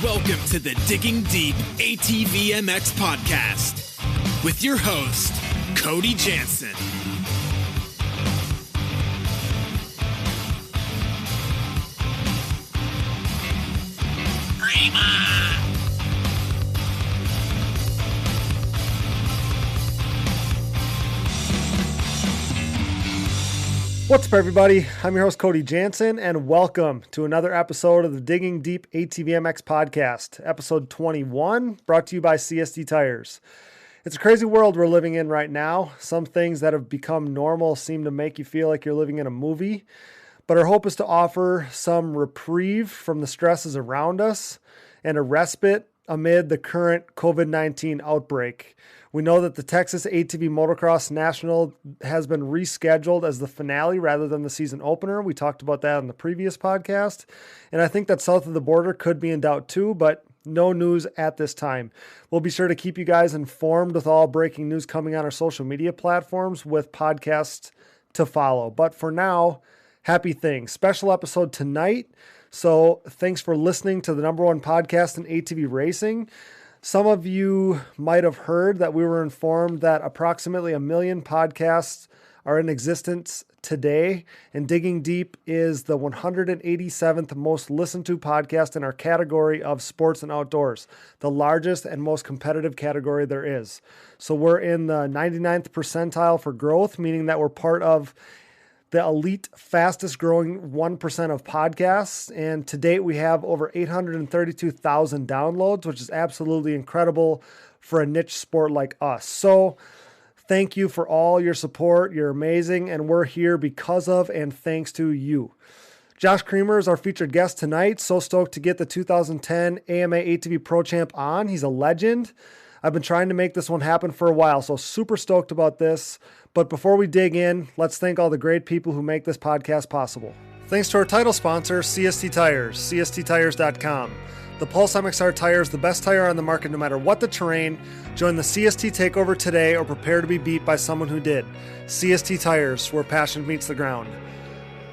Welcome to the Digging Deep ATVMX podcast with your host, Cody Jansen. What's up, everybody? I'm your host, Cody Jansen, and welcome to another episode of the Digging Deep ATVMX podcast, episode 21, brought to you by CST Tires. It's a crazy world we're living in right now. Some things that have become normal seem to make you feel like you're living in a movie, but our hope is to offer some reprieve from the stresses around us and a respite amid the current COVID-19 outbreak. We know that the Texas ATV Motocross National has been rescheduled as the finale rather than the season opener. We talked about that in the previous podcast. And I think that south of the border could be in doubt too, but no news at this time. We'll be sure to keep you guys informed with all breaking news coming on our social media platforms with podcasts to follow. But for now, happy things. Special episode tonight. So thanks for listening to the number one podcast in ATV racing. Some of you might have heard that we were informed that approximately 1 million podcasts are in existence today, and Digging Deep is the 187th most listened to podcast in our category of sports and outdoors, the largest and most competitive category there is. So we're in the 99th percentile for growth, meaning that we're part of the elite fastest growing 1% of podcasts. And to date, we have over 832,000 downloads, which is absolutely incredible for a niche sport like us. So thank you for all your support. You're amazing. And we're here because of and thanks to you. Josh Creamer is our featured guest tonight. So stoked to get the 2010 AMA ATV Pro Champ on. He's a legend. I've been trying to make this one happen for a while, so super stoked about this. But before we dig in, let's thank all the great people who make this podcast possible. Thanks to our title sponsor, CST Tires, CSTTires.com. The Pulse MXR tire is the best tire on the market no matter what the terrain. Join the CST takeover today or prepare to be beat by someone who did. CST Tires, where passion meets the ground.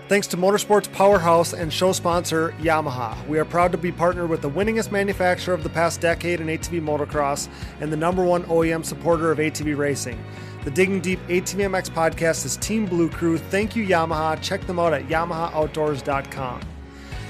Thanks to Motorsports Powerhouse and show sponsor, Yamaha. We are proud to be partnered with the winningest manufacturer of the past decade in ATV motocross and the number one OEM supporter of ATV racing. The Digging Deep ATVMX podcast is Team Blue Crew. Thank you, Yamaha. Check them out at YamahaOutdoors.com.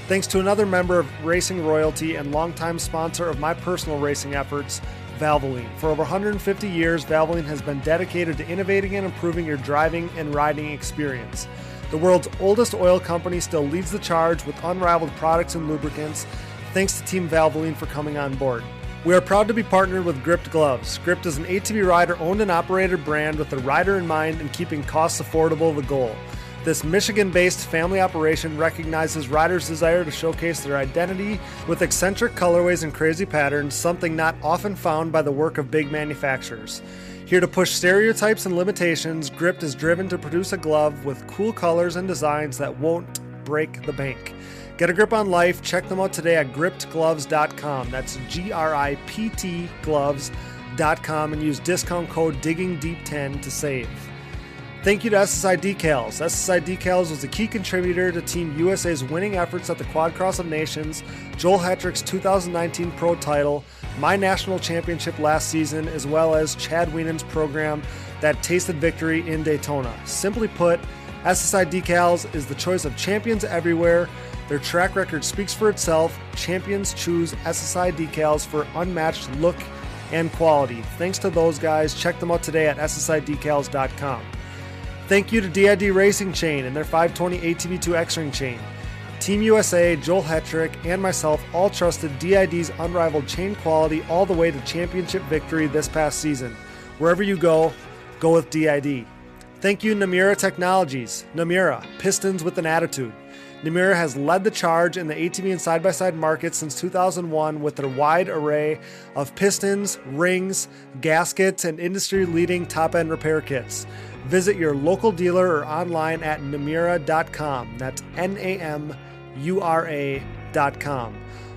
Thanks to another member of Racing Royalty and longtime sponsor of my personal racing efforts, Valvoline. For over 150 years, Valvoline has been dedicated to innovating and improving your driving and riding experience. The world's oldest oil company still leads the charge with unrivaled products and lubricants. Thanks to Team Valvoline for coming on board. We are proud to be partnered with Gripped Gloves. Gripped is an ATV rider owned and operated brand with the rider in mind and keeping costs affordable the goal. This Michigan-based family operation recognizes riders' desire to showcase their identity with eccentric colorways and crazy patterns, something not often found by the work of big manufacturers. Here to push stereotypes and limitations, Gripped is driven to produce a glove with cool colors and designs that won't break the bank. Get a grip on life. Check them out today at grippedgloves.com. That's GRIPT gloves.com and use discount code DIGGINGDEEP10 to save. Thank you to SSI Decals. SSI Decals was a key contributor to Team USA's winning efforts at the Quad Cross of Nations, Joel Hetrick's 2019 Pro title, my national championship last season, as well as Chad Wienen's program that tasted victory in Daytona. Simply put, SSI Decals is the choice of champions everywhere. Their track record speaks for itself. Champions choose SSI Decals for unmatched look and quality. Thanks to those guys. Check them out today at SSIDecals.com. Thank you to DID Racing Chain and their 520 ATV2 X-Ring chain. Team USA, Joel Hetrick, and myself all trusted DID's unrivaled chain quality all the way to championship victory this past season. Wherever you go, go with DID. Thank you, Namura Technologies. Namura, pistons with an attitude. Namura has led the charge in the ATV and side-by-side market since 2001 with their wide array of pistons, rings, gaskets, and industry-leading top-end repair kits. Visit your local dealer or online at namura.com. That's NAMURA.com.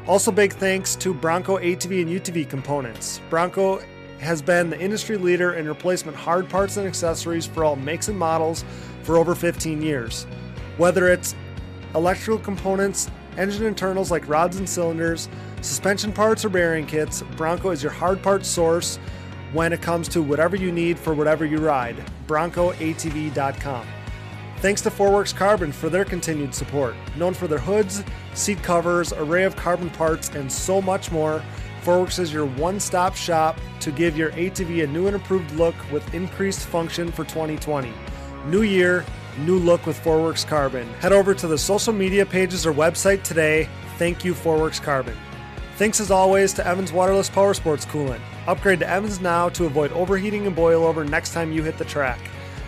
Also, big thanks to Bronco ATV and UTV components. Bronco has been the industry leader in replacement hard parts and accessories for all makes and models for over 15 years. Whether it's electrical components, engine internals like rods and cylinders, suspension parts or bearing kits, Bronco is your hard part source when it comes to whatever you need for whatever you ride. BroncoATV.com. Thanks to Forworks Carbon for their continued support. Known for their hoods, seat covers, array of carbon parts, and so much more, Forworks is your one-stop shop to give your ATV a new and improved look with increased function for 2020. New year, new look with Forworks Carbon. Head over to the social media pages or website today. Thank you, Forworks Carbon. Thanks as always to Evans Waterless Power Sports Coolant. Upgrade to Evans now to avoid overheating and boilover next time you hit the track.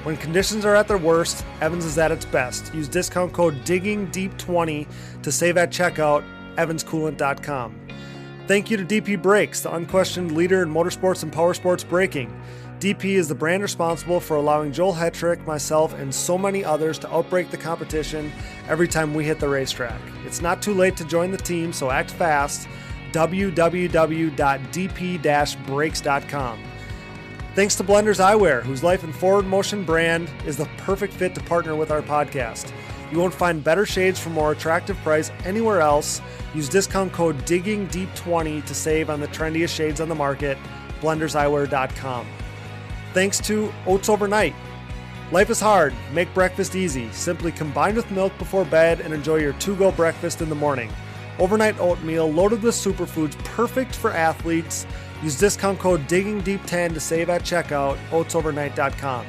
When conditions are at their worst, Evans is at its best. Use discount code DIGGINGDEEP20 to save at checkout, evanscoolant.com. Thank you to DP Brakes, the unquestioned leader in motorsports and power sports braking. DP is the brand responsible for allowing Joel Hetrick, myself, and so many others to outbrake the competition every time we hit the racetrack. It's not too late to join the team, so act fast. www.dp-brakes.com. Thanks to Blenders Eyewear, whose Life and Forward Motion brand is the perfect fit to partner with our podcast. You won't find better shades for more attractive price anywhere else. Use discount code DIGGINGDEEP20 to save on the trendiest shades on the market, blenderseyewear.com. Thanks to Oats Overnight. Life is hard, make breakfast easy. Simply combine with milk before bed and enjoy your to-go breakfast in the morning. Overnight oatmeal loaded with superfoods, perfect for athletes. Use discount code DIGGINGDEEP10 to save at checkout, oatsovernight.com.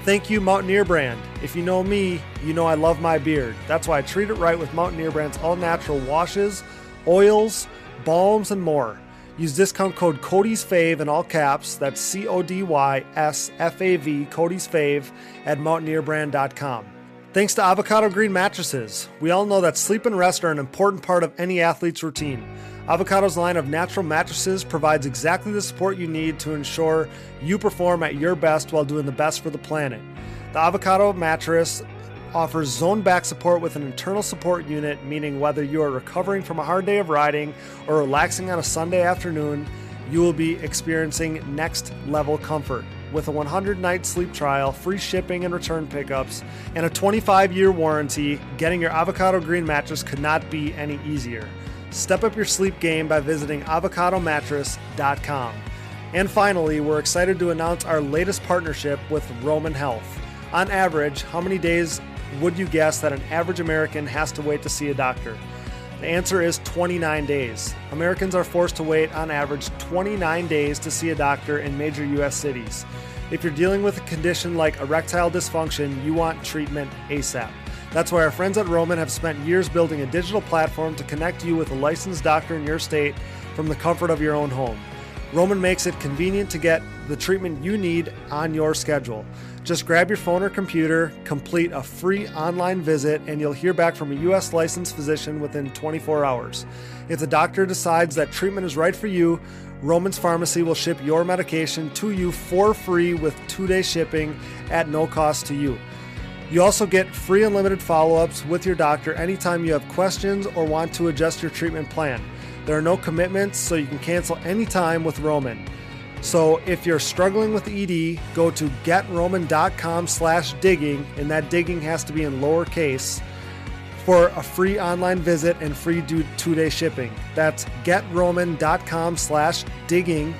Thank you, Mountaineer Brand. If you know me, you know I love my beard. That's why I treat it right with Mountaineer Brand's all-natural washes, oils, balms, and more. Use discount code CODY'sFave in all caps, that's CODYSFAV, Cody's Fave, at mountaineerbrand.com. Thanks to Avocado Green Mattresses. We all know that sleep and rest are an important part of any athlete's routine. Avocado's line of natural mattresses provides exactly the support you need to ensure you perform at your best while doing the best for the planet. The Avocado mattress offers zone back support with an internal support unit, meaning whether you are recovering from a hard day of riding or relaxing on a Sunday afternoon, you will be experiencing next level comfort. With a 100-night sleep trial, free shipping and return pickups, and a 25-year warranty, getting your Avocado Green mattress could not be any easier. Step up your sleep game by visiting avocadomattress.com. And finally, we're excited to announce our latest partnership with Roman Health. On average, how many days would you guess that an average American has to wait to see a doctor? The answer is 29 days. Americans are forced to wait on average 29 days to see a doctor in major U.S. cities. If you're dealing with a condition like erectile dysfunction, you want treatment ASAP. That's why our friends at Roman have spent years building a digital platform to connect you with a licensed doctor in your state from the comfort of your own home. Roman makes it convenient to get the treatment you need on your schedule. Just grab your phone or computer, complete a free online visit, and you'll hear back from a U.S. licensed physician within 24 hours. If the doctor decides that treatment is right for you, Roman's Pharmacy will ship your medication to you for free with 2-day shipping at no cost to you. You also get free unlimited follow-ups with your doctor anytime you have questions or want to adjust your treatment plan. There are no commitments, so you can cancel anytime with Roman. So if you're struggling with ED, go to getroman.com/digging, and that digging has to be in lowercase, for a free online visit and free 2-day shipping. That's getroman.com/digging,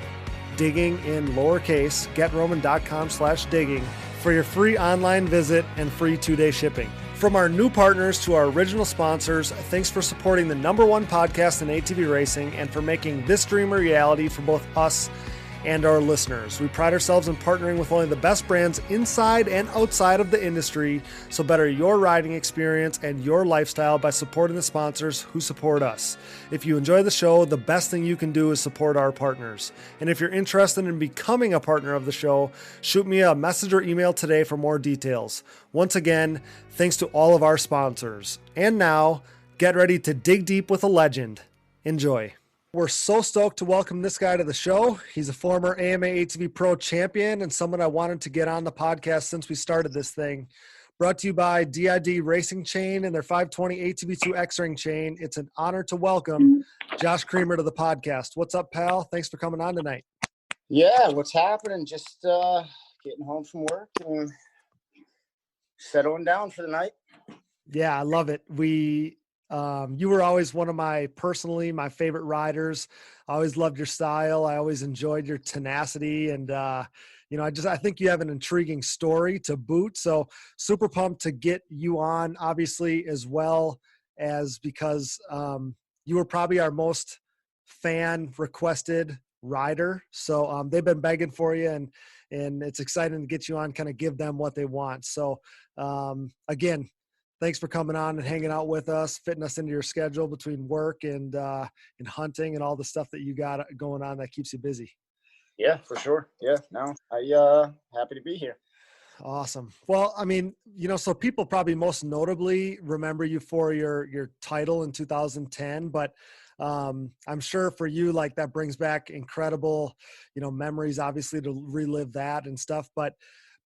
digging in lowercase, getroman.com/digging, for your free online visit and free 2-day shipping. From our new partners to our original sponsors, thanks for supporting the #1 podcast in ATV racing and for making this dream a reality for both us and our listeners. We pride ourselves in partnering with only the best brands inside and outside of the industry, so better your riding experience and your lifestyle by supporting the sponsors who support us. If you enjoy the show, the best thing you can do is support our partners. And if you're interested in becoming a partner of the show, shoot me a message or email today for more details. Once again, thanks to all of our sponsors. And now, get ready to dig deep with a legend. Enjoy. We're so stoked to welcome this guy to the show. He's a former AMA ATV Pro champion and someone I wanted to get on the podcast since we started this thing. Brought to you by DID Racing Chain and their 520 ATV2 X-Ring chain. It's an honor to welcome Josh Creamer to the podcast. What's up, pal? Thanks for coming on tonight. Yeah, what's happening? Just getting home from work and settling down for the night. Yeah, I love it. You were always one of my favorite riders. I always loved your style. I always enjoyed your tenacity. And, I think you have an intriguing story to boot. So super pumped to get you on, obviously, as well as because you were probably our most fan requested rider. So they've been begging for you, and it's exciting to get you on, kind of give them what they want. So again, thanks for coming on and hanging out with us, fitting us into your schedule between work and hunting and all the stuff that you got going on that keeps you busy. Yeah, for sure. Yeah, no, happy to be here. Awesome. Well, I mean, so people probably most notably remember you for your title in 2010, but I'm sure for you, like, that brings back incredible, memories, obviously, to relive that and stuff. But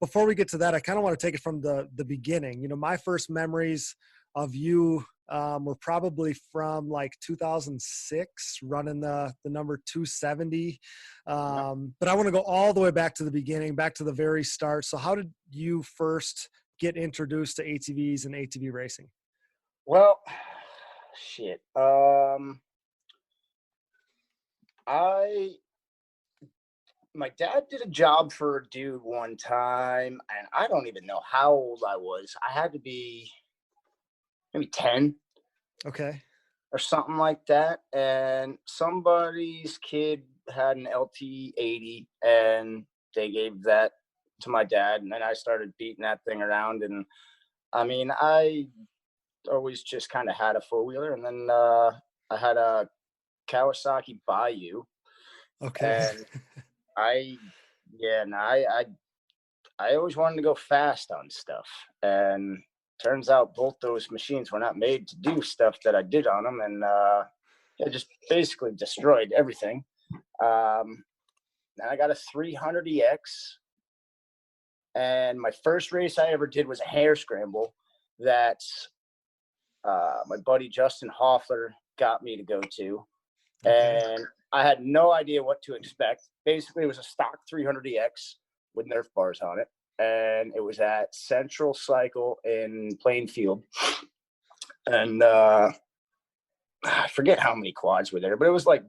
before we get to that, I kind of want to take it from the beginning. My first memories of you were probably from like 2006, running the number 270. But I want to go all the way back to the beginning, back to the very start. So how did you first get introduced to ATVs and ATV racing? Well, shit. My dad did a job for a dude one time, and I don't even know how old I was. I had to be maybe 10. Okay. Or something like that. And somebody's kid had an LT80, and they gave that to my dad. And then I started beating that thing around. And I mean, I always just kind of had a four wheeler. And then I had a Kawasaki Bayou. Okay. And I always wanted to go fast on stuff. And turns out both those machines were not made to do stuff that I did on them, and it just basically destroyed everything. Then I got a 300EX, and my first race I ever did was a hare scramble that my buddy Justin Hoffler got me to go to, and I had no idea what to expect. Basically, it was a stock 300EX with Nerf bars on it. And it was at Central Cycle in Plainfield. And I forget how many quads were there, but it was like,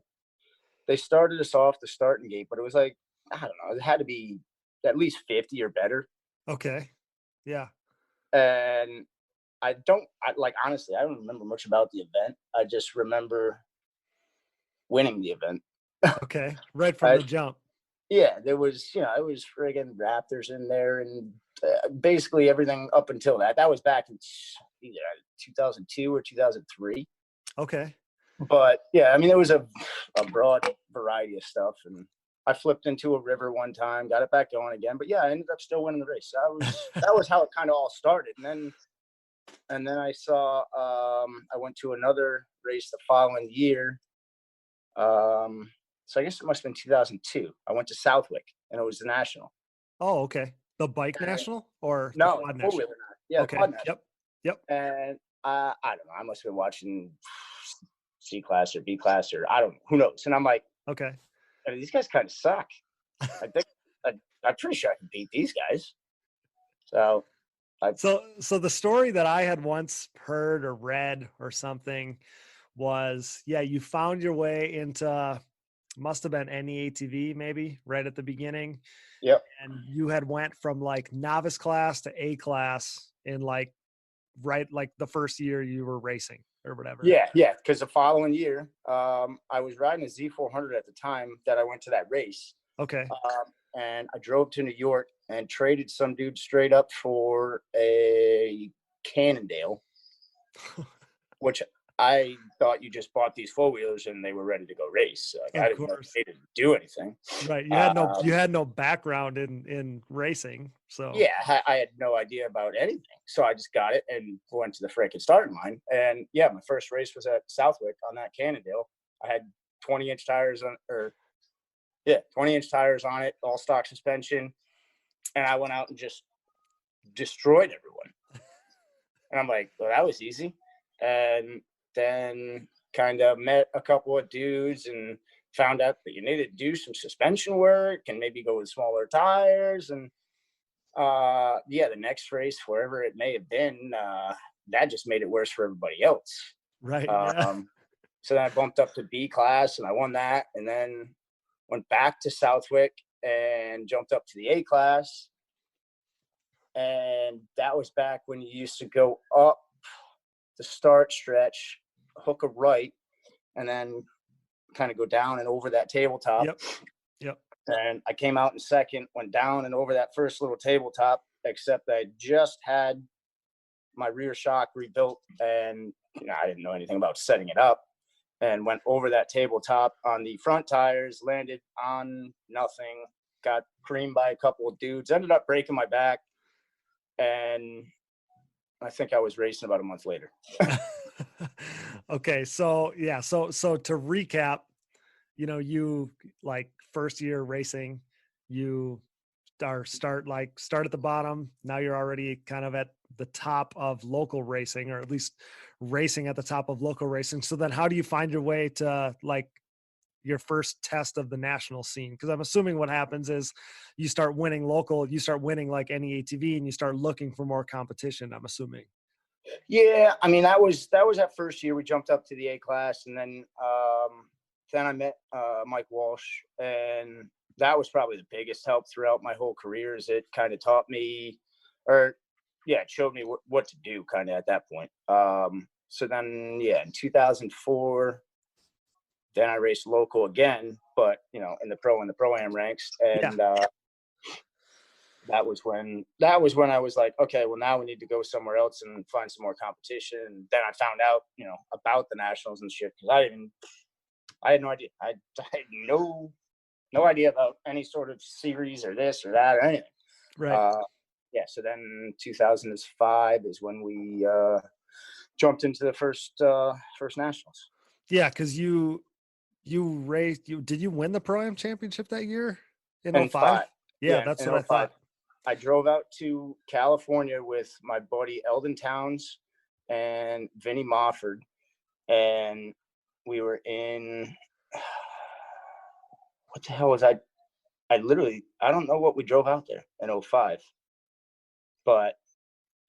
they started us off the starting gate, but it was like, I don't know, it had to be at least 50 or better. Okay. Yeah. And honestly, I don't remember much about the event. I just remember winning the event. Okay. Right from the jump. Yeah, there was, it was friggin' Raptors in there, and basically everything up until that. That was back in either 2002 or 2003. Okay. But yeah, I mean, there was a broad variety of stuff, and I flipped into a river one time, got it back going again. But yeah, I ended up still winning the race. That was how it kind of all started. And then I saw I went to another race the following year. So I guess it must have been 2002. I went to Southwick, and it was the national. Oh, okay. The bike national or no, the quad national? four-wheeler. Yeah, okay. The quad national. Yep. And I don't know. I must have been watching C class or B class, or I don't know. Who knows? And I'm like, okay, these guys kind of suck. I think I'm pretty sure I can beat these guys. So the story that I had once heard or read or something was, you found your way into, must have been any ATV maybe right at the beginning. Yep. And you had went from like novice class to A class in like the first year you were racing or whatever. Yeah. Because the following year, I was riding a Z400 at the time that I went to that race. Okay. And I drove to New York and traded some dude straight up for a Cannondale, which I thought you just bought these four-wheelers and they were ready to go race. Like, I didn't know they didn't do anything. Right. You had no background in racing. So yeah, I had no idea about anything. So I just got it and went to the freaking starting line. And yeah, my first race was at Southwick on that Cannondale. I had 20-inch tires 20-inch tires on it, all stock suspension. And I went out and just destroyed everyone. And I'm like, well, that was easy. And then kind of met a couple of dudes and found out that you needed to do some suspension work and maybe go with smaller tires. And the next race, wherever it may have been, that just made it worse for everybody else. Right. Yeah. So then I bumped up to B class and I won that, and then went back to Southwick and jumped up to the A class. And that was back when you used to go up the start stretch, hook a right, and then kind of go down and over that tabletop. Yep. And I came out in second, went down and over that first little tabletop, except I just had my rear shock rebuilt, and I didn't know anything about setting it up, and went over that tabletop on the front tires, landed on nothing, got creamed by a couple of dudes, ended up breaking my back, and I think I was racing about a month later. Okay. So yeah. So to recap, you like first year racing, you start at the bottom. Now you're already kind of at the top of local racing, or at least racing at the top of local racing. So then how do you find your way to like your first test of the national scene? Because I'm assuming what happens is you start winning local, you start winning like any ATV, and you start looking for more competition, I'm assuming. Yeah, I mean, that was that first year we jumped up to the A class, and then I met Mike Walsh, and that was probably the biggest help throughout my whole career. Is it kind of taught me, it showed me what to do kind of at that point. So then, in 2004, then I raced local again, but in the Pro-Am ranks, and that was when I was like, okay, well, now we need to go somewhere else and find some more competition. And then I found out, about the nationals and shit, because I had no idea. I had no idea about any sort of series or this or that or anything. Right. So then 2005 is when we jumped into the first nationals. Yeah, because you raced. Did you win the Pro-Am championship that year in 05? Yeah, that's what I thought. I drove out to California with my buddy Eldon Towns and Vinnie Mofford, and we were in, what the hell was I don't know what we drove out there in 05, but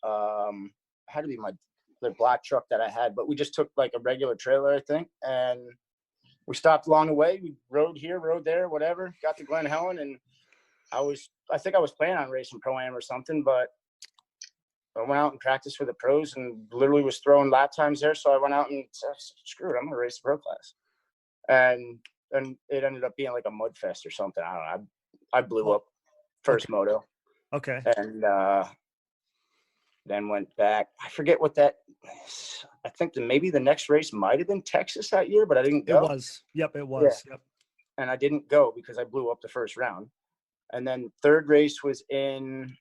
had to be the black truck that I had, but we just took like a regular trailer, I think, and we stopped along the way. We rode here, rode there, whatever, got to Glen Helen, and I think I was planning on racing Pro-Am or something, but I went out and practiced for the pros and literally was throwing lap times there. So I went out and said, screw it, I'm going to race the pro class. And it ended up being like a mud fest or something. I don't know. I blew up first moto. Okay. And then went back. I forget what that, I think maybe the next race might have been Texas that year, but I didn't go. It was. Yep, it was. Yeah. Yep. And I didn't go because I blew up the first round. And then third race was in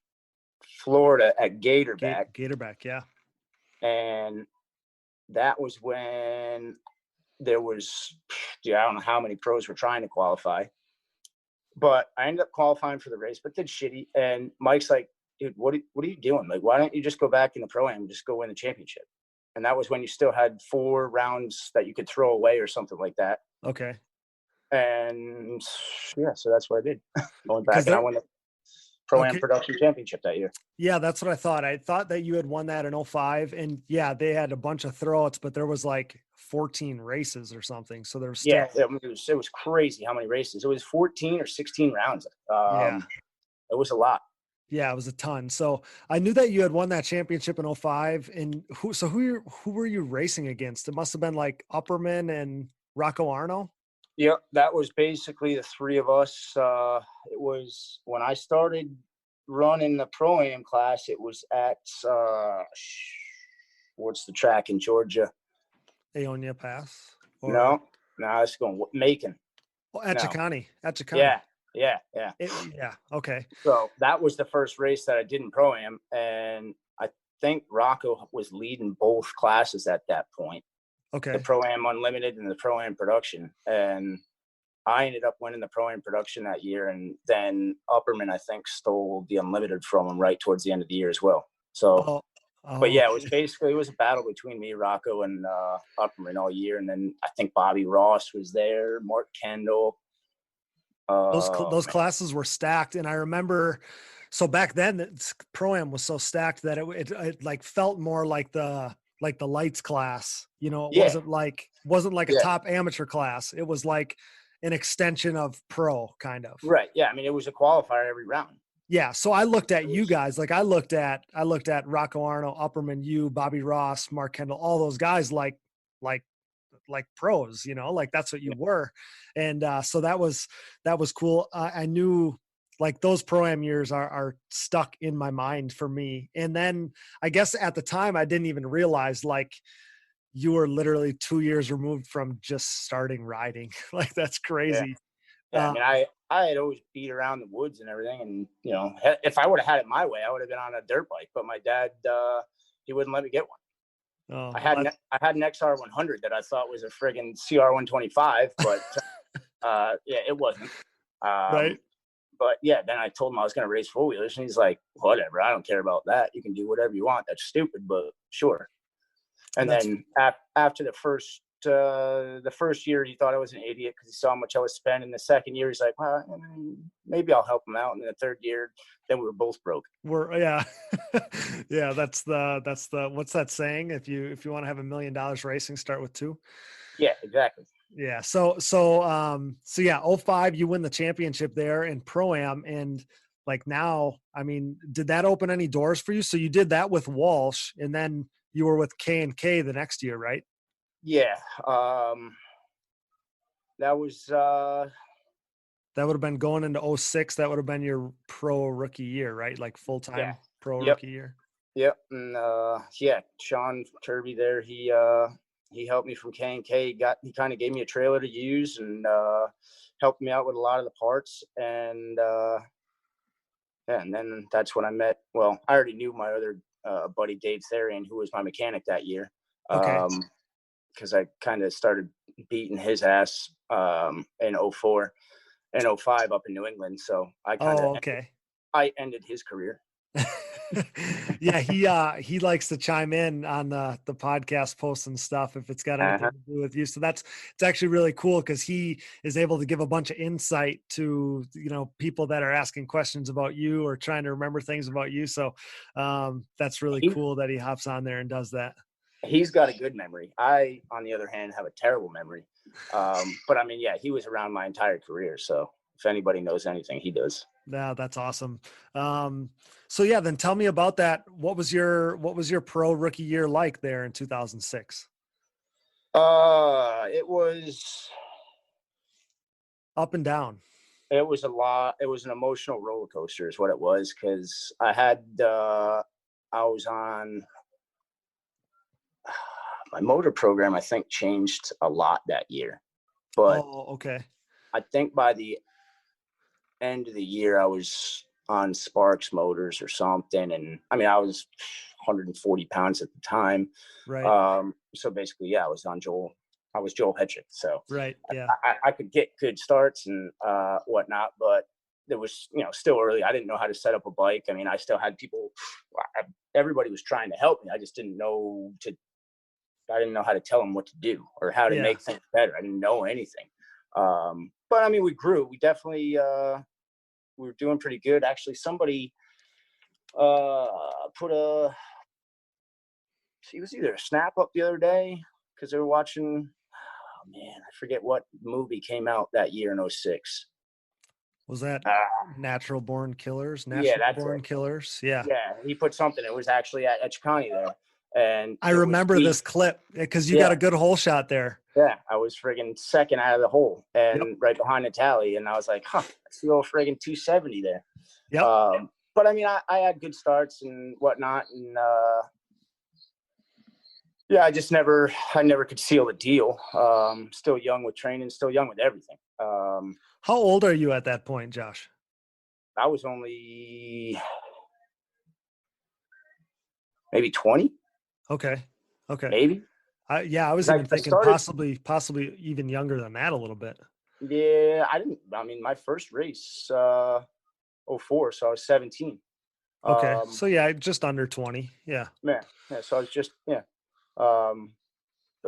Florida at Gatorback. Gatorback, yeah. And that was when there was, I don't know how many pros were trying to qualify. But I ended up qualifying for the race, but did shitty. And Mike's like, dude, what are you doing? Like, why don't you just go back in the Pro-Am and just go win the championship? And that was when you still had 4 rounds that you could throw away or something like that. Okay. And so that's what I did. Going back and I won the Pro-Am production championship that year. Yeah, that's what I thought. I thought that you had won that in 05, and yeah, they had a bunch of throwouts, but there was like 14 races or something. So there was still... it was crazy how many races. It was 14 or 16 rounds. It was a lot. Yeah, it was a ton. So I knew that you had won that championship in 05. And who were you racing against? It must have been like Upperman and Rocco Arno. Yeah, that was basically the 3 of us. It was when I started running the Pro-Am class, it was at what's the track in Georgia? Aonia Pass? No, it's going Macon. Oh, Chicani. Yeah. Okay. So that was the first race that I did in Pro-Am, and I think Rocco was leading both classes at that point. Okay. The Pro-Am Unlimited and the Pro-Am Production. And I ended up winning the Pro-Am Production that year. And then Upperman, I think, stole the Unlimited from him right towards the end of the year as well. So, but yeah, it was a battle between me, Rocco, and Upperman all year. And then I think Bobby Ross was there, Mark Kendall. Those classes were stacked. And I remember, so back then, Pro-Am was so stacked that it like felt more like the like the lights class. You know, it Yeah. wasn't like a Yeah. top amateur class. It was like an extension of pro kind of. Right. Yeah. I mean, it was a qualifier every round. Yeah. So I looked at It you was, guys, like I looked at Rocco Arno, Upperman, you, Bobby Ross, Mark Kendall, all those guys like pros, you know, like that's what you yeah. were. And so that was cool. I knew like those pro-am years are stuck in my mind for me. And then I guess at the time I didn't even realize like you were literally 2 years removed from just starting riding. Like that's Yeah. crazy. Yeah. I mean, I had always beat around the woods and everything. And, you know, if I would have had it my way, I would have been on a dirt bike. But my dad, he wouldn't let me get one. Oh, I had an XR 100 that I thought was a friggin' CR 125, but yeah, it wasn't. right. But yeah, then I told him I was going to race 4-wheelers, and he's like, "Whatever, I don't care about that. You can do whatever you want. That's stupid, but sure." And then after the first year, he thought I was an idiot because he saw how much I was spending. The second year, he's like, "Well, maybe I'll help him out." And then the third year, then we were both broke. Yeah. Yeah. That's the, what's that saying? If you want to have $1 million racing, start with 2. Yeah, exactly. Yeah. So yeah, 05, you win the championship there in Pro-Am. And like now, I mean, did that open any doors for you? So you did that with Walsh and then you were with K&K the next year, right? Yeah. That was, That would have been going into 06. That would have been your pro rookie year, right? Like full-time pro rookie year. Yep. And, yeah, Sean Kirby there, he helped me from K&K. He kind of gave me a trailer to use and helped me out with a lot of the parts. And yeah, and then that's when I met. Well, I already knew my other buddy Dave Therian, who was my mechanic that year. Okay. Because I kind of started beating his ass in 04 and 05 up in New England. So I ended his career. Yeah, he likes to chime in on the podcast posts and stuff if it's got anything to do with you. So it's actually really cool because he is able to give a bunch of insight to, you know, people that are asking questions about you or trying to remember things about you. So that's really cool that he hops on there and does that. He's got a good memory. I, on the other hand, have a terrible memory. But I mean, yeah, he was around my entire career. So if anybody knows anything, he does. Yeah, that's awesome. So yeah, then tell me about that. What was your pro rookie year like there in 2006? It was up and down. It was a lot. It was an emotional roller coaster is what it was. Cause I was on my motor program, I think changed a lot that year, but okay. I think by the end of the year, I was on Sparks motors or something. And I mean, I was 140 pounds at the time. Right. So basically, yeah, I was Joel Hetrick. So right. Yeah. I could get good starts and whatnot, but there was, you know, still early. I didn't know how to set up a bike. I mean, I still had people, everybody was trying to help me. I just didn't know how to tell them what to do or how to make things better. I didn't know anything. But I mean, we grew. We definitely we were doing pretty good. Actually, somebody put a. It was either a snap up the other day because they were watching. Oh man, I forget what movie came out that year in 06. Was that Natural Born Killers? Born Killers. Yeah. Yeah, he put something. It was actually at Chicani there. And I remember this clip because you got a good hole shot there. Yeah, I was friggin' second out of the hole and right behind the tally. And I was like, I see old friggin' 270 there. Yep. But I mean, I had good starts and whatnot. And yeah, I never could seal the deal. Still young with training, still young with everything. How old are you at that point, Josh? I was only maybe 20. Okay. Maybe. I was even thinking possibly even younger than that a little bit. Yeah, I mean, my first race, 04, so I was 17. Okay. So yeah, just under 20. Yeah. Yeah. So I was just, but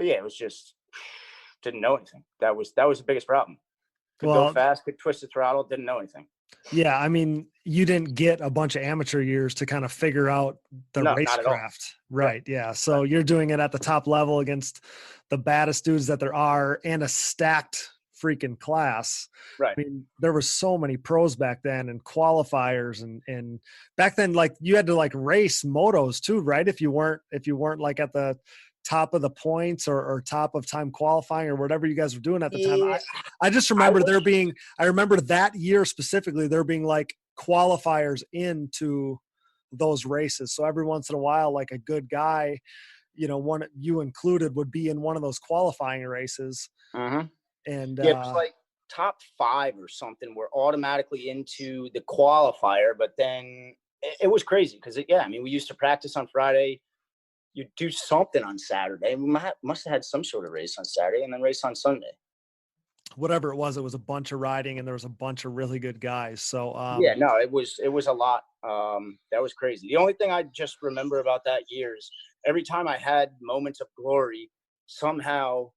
yeah, it was just, didn't know anything. That was the biggest problem. Could go fast, could twist the throttle, didn't know anything. Yeah, I mean, you didn't get a bunch of amateur years to kind of figure out the No, not at all. racecraft. Right. Yeah. So you're doing it at the top level against the baddest dudes that there are and a stacked freaking class. Right. I mean, there were so many pros back then and qualifiers and back then, like you had to like race motos too, right? If you weren't like at the top of the points or top of time qualifying or whatever you guys were doing at the time. Yeah, I just remember I remember that year specifically, there being like qualifiers into those races. So every once in a while, like a good guy, one you included would be in one of those qualifying races. uh-huh. And Yeah, it was like top 5 or something were automatically into the qualifier, but then it was crazy because I mean, we used to practice on Friday. You'd do something on Saturday. We must have had some sort of race on Saturday and then race on Sunday. whatever it was a bunch of riding and there was a bunch of really good guys. So Yeah, no, it was a lot. That was crazy. The only thing I just remember about that year is every time I had moments of glory, somehow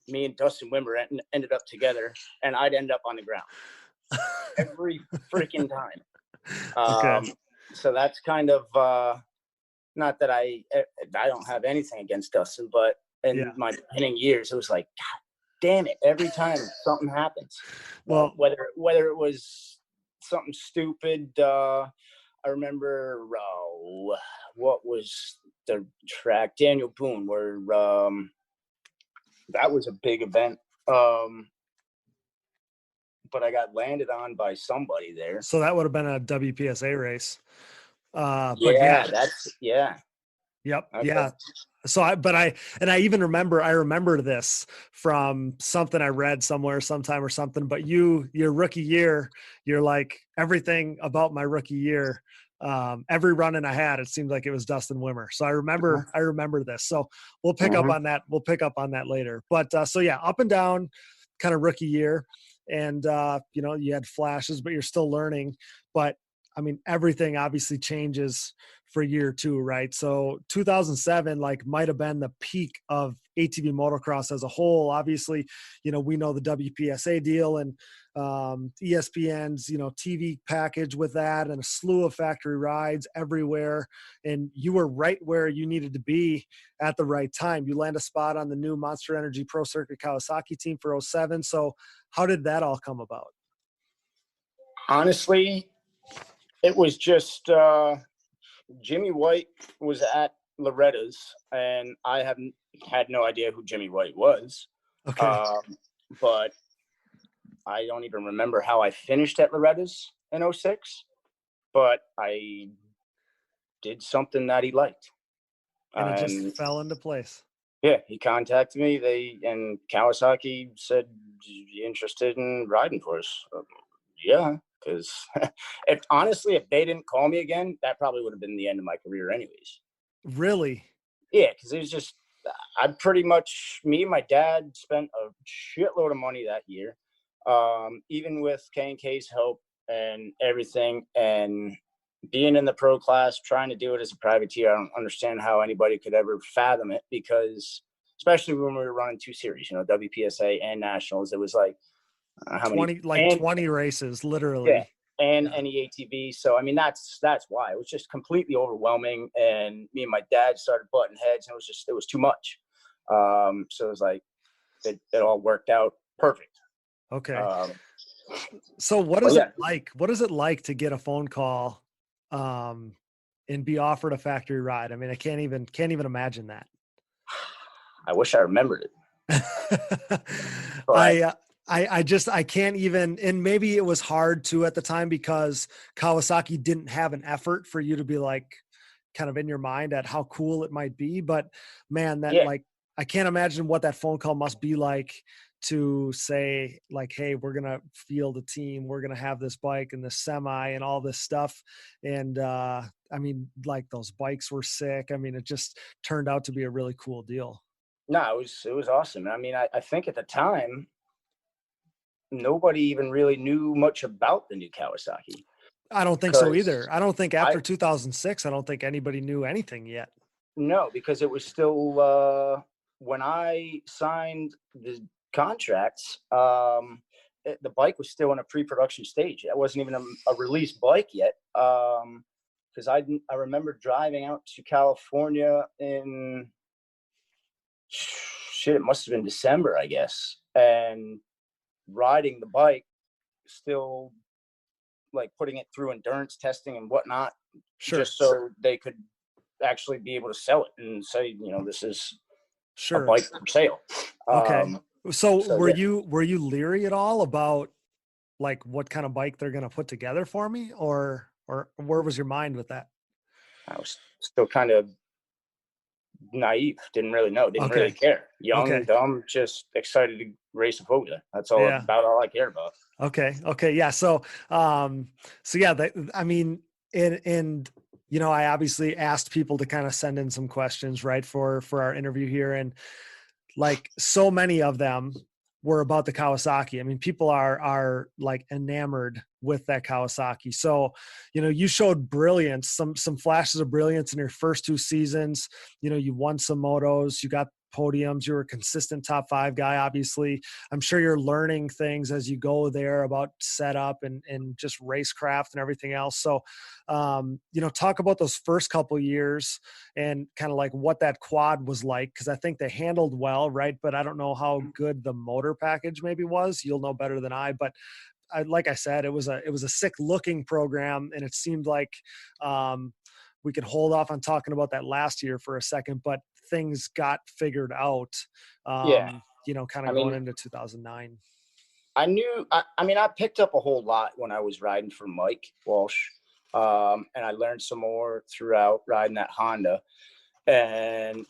me and Dustin Wimmer ended up together, and I'd end up on the ground every freaking time. Okay. So that's kind of not that I don't have anything against Dustin, but in my beginning years, it was like, God damn it! Every time something happens, Well, whether it was something stupid. I remember what was the track, Daniel Boone, where that was a big event. But I got landed on by somebody there. so that would have been a WPSA race. But Yeah, Yep. Okay. Yeah. So I even remember this from something I read somewhere sometime or something, but your rookie year, you're like everything about my rookie year. Every run-in I had, it seemed like it was Dustin Wimmer. So I remember this. So we'll pick up on that. We'll pick up on that later. But so yeah, up and down kind of rookie year. And you had flashes, but you're still learning. But I mean, everything obviously changes for year 2, right? So 2007 like might have been the peak of ATV motocross as a whole. Obviously, we know the WPSA deal and ESPN's TV package with that and a slew of factory rides everywhere, and you were right where you needed to be at the right time. You land a spot on the new Monster Energy Pro Circuit Kawasaki team for 07. So how did that all come about? Honestly, it was just Jimmy White was at Loretta's, and I had no idea who Jimmy White was. Okay. But I don't even remember how I finished at Loretta's in 06, but I did something that he liked. And it just fell into place. Yeah, he contacted me. And Kawasaki said, "You interested in riding for us?" Yeah, because if they didn't call me again, that probably would have been the end of my career anyways. Really? Yeah, because it was just, me and my dad spent a shitload of money that year, even with K&K's help and everything, and being in the pro class, trying to do it as a privateer. I don't understand how anybody could ever fathom it, because especially when we were running 2 series, WPSA and nationals, it was like how 20 many? 20 races, literally. Yeah, and any ATV. So I mean, that's why it was just completely overwhelming, and me and my dad started butting heads, and it was too much. So it was like it all worked out perfect. Okay. So what is it like? What is it like to get a phone call and be offered a factory ride? I mean, I can't even imagine that. I wish I remembered it. I can't even, and maybe it was hard too at the time because Kawasaki didn't have an effort for you to be like kind of in your mind at how cool it might be. But man, like, I can't imagine what that phone call must be like to say like, hey, we're going to field a team. We're going to have this bike and this semi and all this stuff. And I mean, like those bikes were sick. I mean, it just turned out to be a really cool deal. No, it was awesome. I mean, I think at the time, nobody even really knew much about the new Kawasaki. I don't think so either. I don't think after 2006, I don't think anybody knew anything yet. No, because it was still when I signed the contracts, the bike was still in a pre-production stage. It wasn't even a released bike yet. Because I remember driving out to California in it must have been December, I guess, and riding the bike, still like putting it through endurance testing and whatnot, just so they could actually be able to sell it and say, this is a bike for sale. Okay. So were you leery at all about like what kind of bike they're going to put together for me, or where was your mind with that? I was still kind of naive, didn't really know, didn't really care. Young, dumb, just excited to race a Foga. That's about all I care about. Okay. Yeah. So yeah, I mean, and I obviously asked people to kind of send in some questions, right, for our interview here. And like so many of them were about the Kawasaki. I mean, people are like enamored with that Kawasaki. So, you showed brilliance, some flashes of brilliance in your first 2 seasons. You won some motos, you got podiums, you're a consistent top 5 guy. Obviously, I'm sure you're learning things as you go there about setup and just racecraft and everything else. So, talk about those first couple years and kind of like what that quad was like. Cause I think they handled well, right? But I don't know how good the motor package maybe was. You'll know better than I, but like I said, it was a sick looking program, and it seemed like, we could hold off on talking about that last year for a second, but things got figured out, kind of going into 2009. I picked up a whole lot when I was riding for Mike Walsh. And I learned some more throughout riding that Honda. And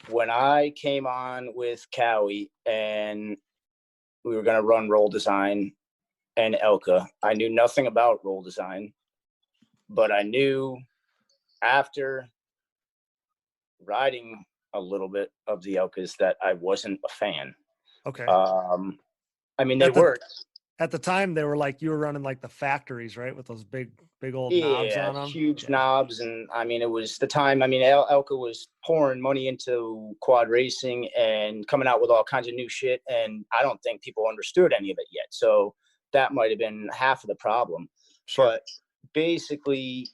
when I came on with Cowie and we were going to run roll design and Elka, I knew nothing about roll design, but I knew after riding a little bit of the Elkas that I wasn't a fan. Okay. They worked. At the time, they were like, you were running like the factories, right? With those big old knobs on them. Huge knobs. And it was the time, Elka was pouring money into quad racing and coming out with all kinds of new shit. And I don't think people understood any of it yet. So that might've been half of the problem. Sure. But basically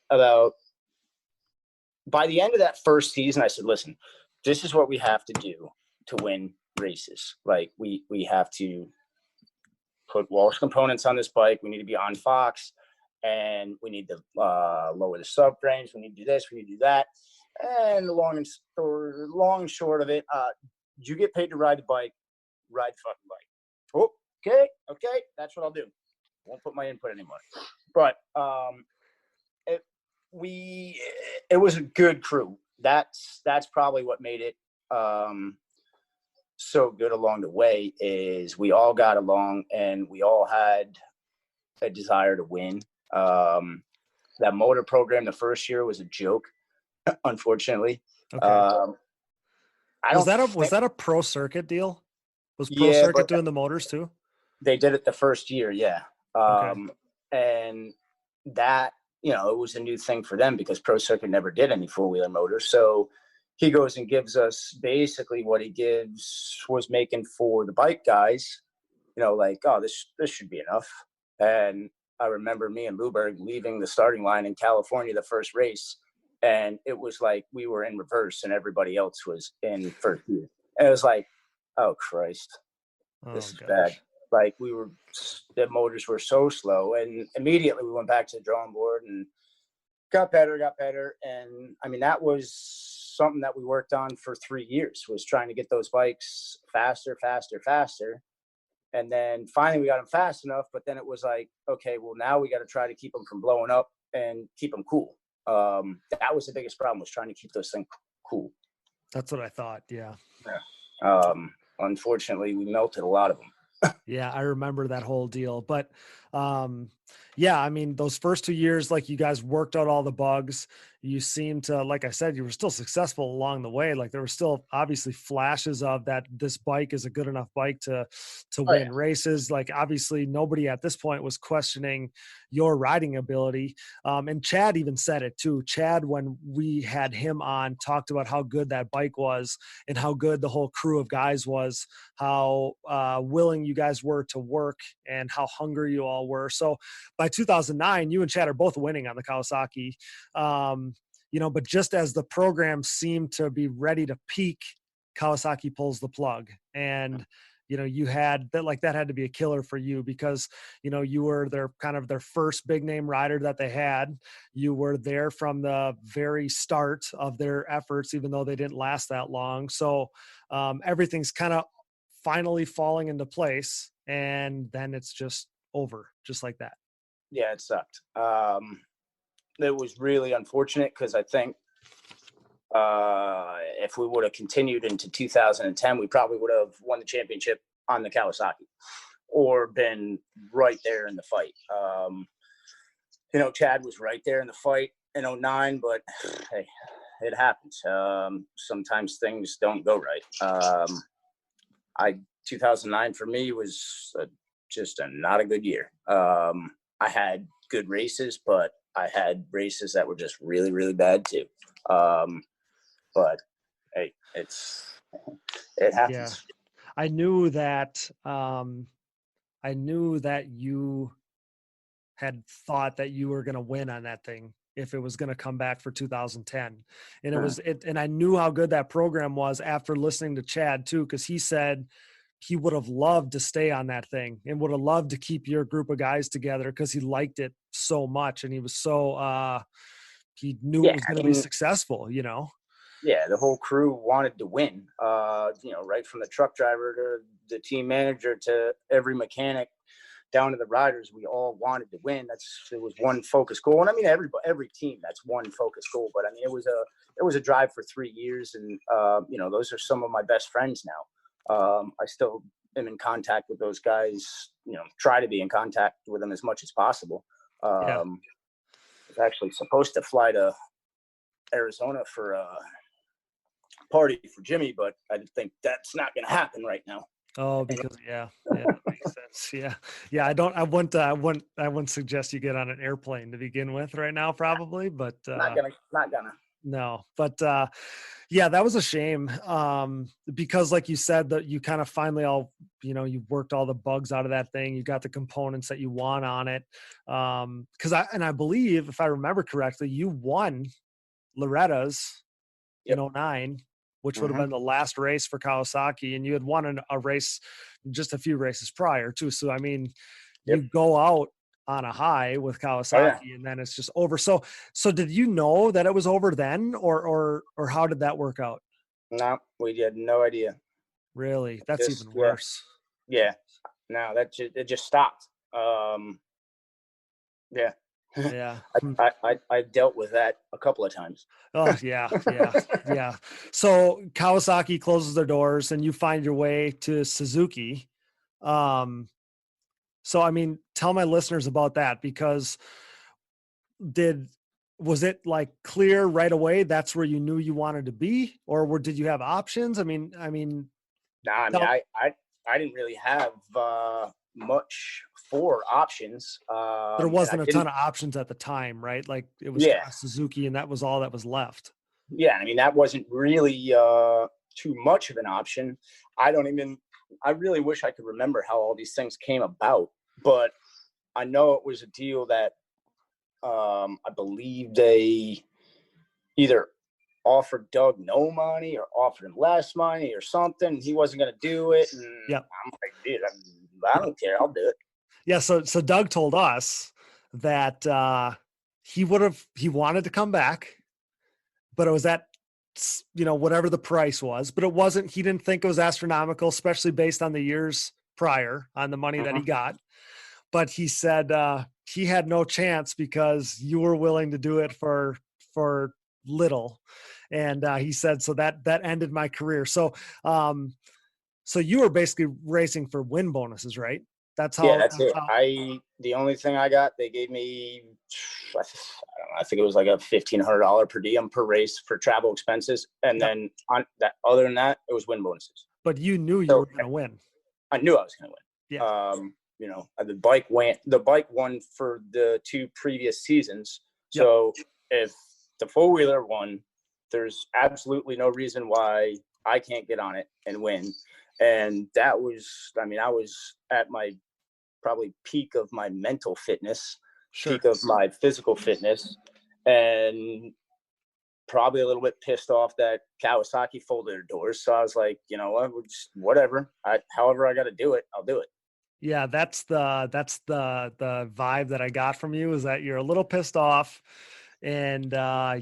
by the end of that first season, I said, listen, this is what we have to do to win races. Like we have to put Walsh components on this bike. We need to be on Fox, and we need to lower the subframes. We need to do this. We need to do that. And the long and short of it, you get paid to ride the bike, ride the fucking bike. Oh, okay, that's what I'll do. Won't put my input anymore. But it was a good crew. That's probably what made it so good along the way, is we all got along and we all had a desire to win. That motor program the first year was a joke, unfortunately. Okay. Was that a pro circuit deal? Was pro circuit doing the motors too? They did it the first year. Yeah. Okay. And that, it was a new thing for them because pro circuit never did any 4-wheeler motors. So he goes and gives us basically what he was making for the bike guys, this should be enough. And I remember me and Luberg leaving the starting line in California, the first race. And it was like we were in reverse and everybody else was in first gear. And it was like, oh Christ, this is bad. Like the motors were so slow, and immediately we went back to the drawing board and got better. And that was something that we worked on for 3 years, was trying to get those bikes faster. And then finally we got them fast enough, but then it was like, okay, well now we got to try to keep them from blowing up and keep them cool. That was the biggest problem, was trying to keep those things cool. That's what I thought. Yeah. Unfortunately we melted a lot of them. Yeah, I remember that whole deal. But those first 2 years, like, you guys worked out all the bugs, you seem to, like I said, you were still successful along the way. Like there were still obviously flashes of that. This bike is a good enough bike to Oh yeah. win races. Like obviously nobody at this point was questioning your riding ability. And Chad even said it too. Chad, when we had him on, talked about how good that bike was and how good the whole crew of guys was, how willing you guys were to work and how hungry you all were. So by 2009, you and Chad are both winning on the Kawasaki. But just as the program seemed to be ready to peak, Kawasaki pulls the plug. And, you had that, like that had to be a killer for you because, you were their first big name rider that they had. You were there from the very start of their efforts, even though they didn't last that long. So everything's kind of finally falling into place. And then it's just over, just like that. Yeah, it sucked. It was really unfortunate because I think if we would have continued into 2010, we probably would have won the championship on the Kawasaki or been right there in the fight. Chad was right there in the fight in 2009, but hey, it happens. Sometimes things don't go right. 2009 for me was just not a good year. I had good races, but I had races that were just really, really bad too. But hey, it happens. Yeah. I knew that you had thought that you were going to win on that thing if it was going to come back for 2010. And and I knew how good that program was after listening to Chad too, because he said he would have loved to stay on that thing and would have loved to keep your group of guys together because he liked it so much and he was so he knew it was going to be successful, Yeah, the whole crew wanted to win. Right from the truck driver to the team manager to every mechanic down to the riders, we all wanted to win. It was one focus goal. And I mean, every team, that's one focus goal. But I mean, it was a drive for 3 years. And, those are some of my best friends now. I still am in contact with those guys, try to be in contact with them as much as possible. I was actually supposed to fly to Arizona for a party for Jimmy, but I think that's not going to happen right now. Oh, because that makes sense. Yeah. I wouldn't suggest you get on an airplane to begin with right now, probably, but not gonna. No, but that was a shame. Because like you said, that you kind of finally you worked all the bugs out of that thing. You got the components that you want on it. I believe, if I remember correctly, you won Loretta's in 2009, which would have been the last race for Kawasaki, and you had won a race just a few races prior too. So, I mean, you go out on a high with Kawasaki and then it's just over. So did you know that it was over then or how did that work out? No, we had no idea. Really? That's even worse. Yeah. No, it just stopped. Yeah. Yeah. I dealt with that a couple of times. Oh yeah. So Kawasaki closes their doors and you find your way to Suzuki. So, I mean, tell my listeners about that because was it like clear right away? That's where you knew you wanted to be, or did you have options? I mean, I didn't really have much for options. There wasn't a ton of options at the time, right? Like it was Suzuki and that was all that was left. Yeah. I mean, that wasn't really too much of an option. I really wish I could remember how all these things came about, but I know it was a deal that I believe they either offered Doug no money or offered him less money or something. He wasn't going to do it. And I'm like, dude, I don't care. I'll do it. Yeah. So Doug told us that he wanted to come back, but it was at, whatever the price was, but he didn't think it was astronomical, especially based on the years prior on the money that he got. But he said he had no chance because you were willing to do it for little. And he said, so that ended my career. So you were basically racing for win bonuses, right? That's Yeah, how, that's it. The only thing I got, they gave me, I don't know, I think it was like a $1,500 per diem per race for travel expenses. And yep. then on that, other than that, it was win bonuses. But you knew you So were going to win. I knew I was going to win. Yeah. You know, the bike won for the 2 previous seasons. Yep. So if the four-wheeler won, there's absolutely no reason why I can't get on it and win. And that was, I mean, I was at my probably peak of my mental fitness, Sure. peak of my physical fitness, and probably a little bit pissed off that Kawasaki folded their doors. So I was like, you know what, whatever. However I got to do it, I'll do it. Yeah, that's the vibe that I got from you, is that you're a little pissed off, and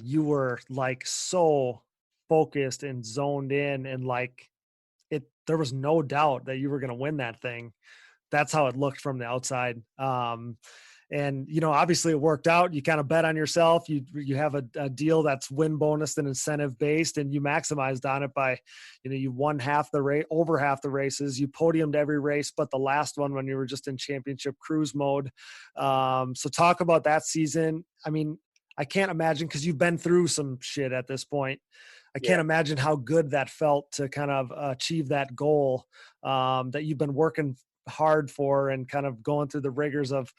you were like so focused and zoned in, and like there was no doubt that you were going to win that thing. That's how it looked from the outside. And, you know, obviously it worked out. You kind of bet on yourself. You have a deal that's win bonus and incentive based, and you maximized on it by, you know, you won over half the races. You podiumed every race, but the last one when you were just in championship cruise mode. So talk about that season. I mean, I can't imagine, because you've been through some shit at this point. I can't imagine how good that felt to kind of achieve that goal that you've been working hard for, and kind of going through the rigors of,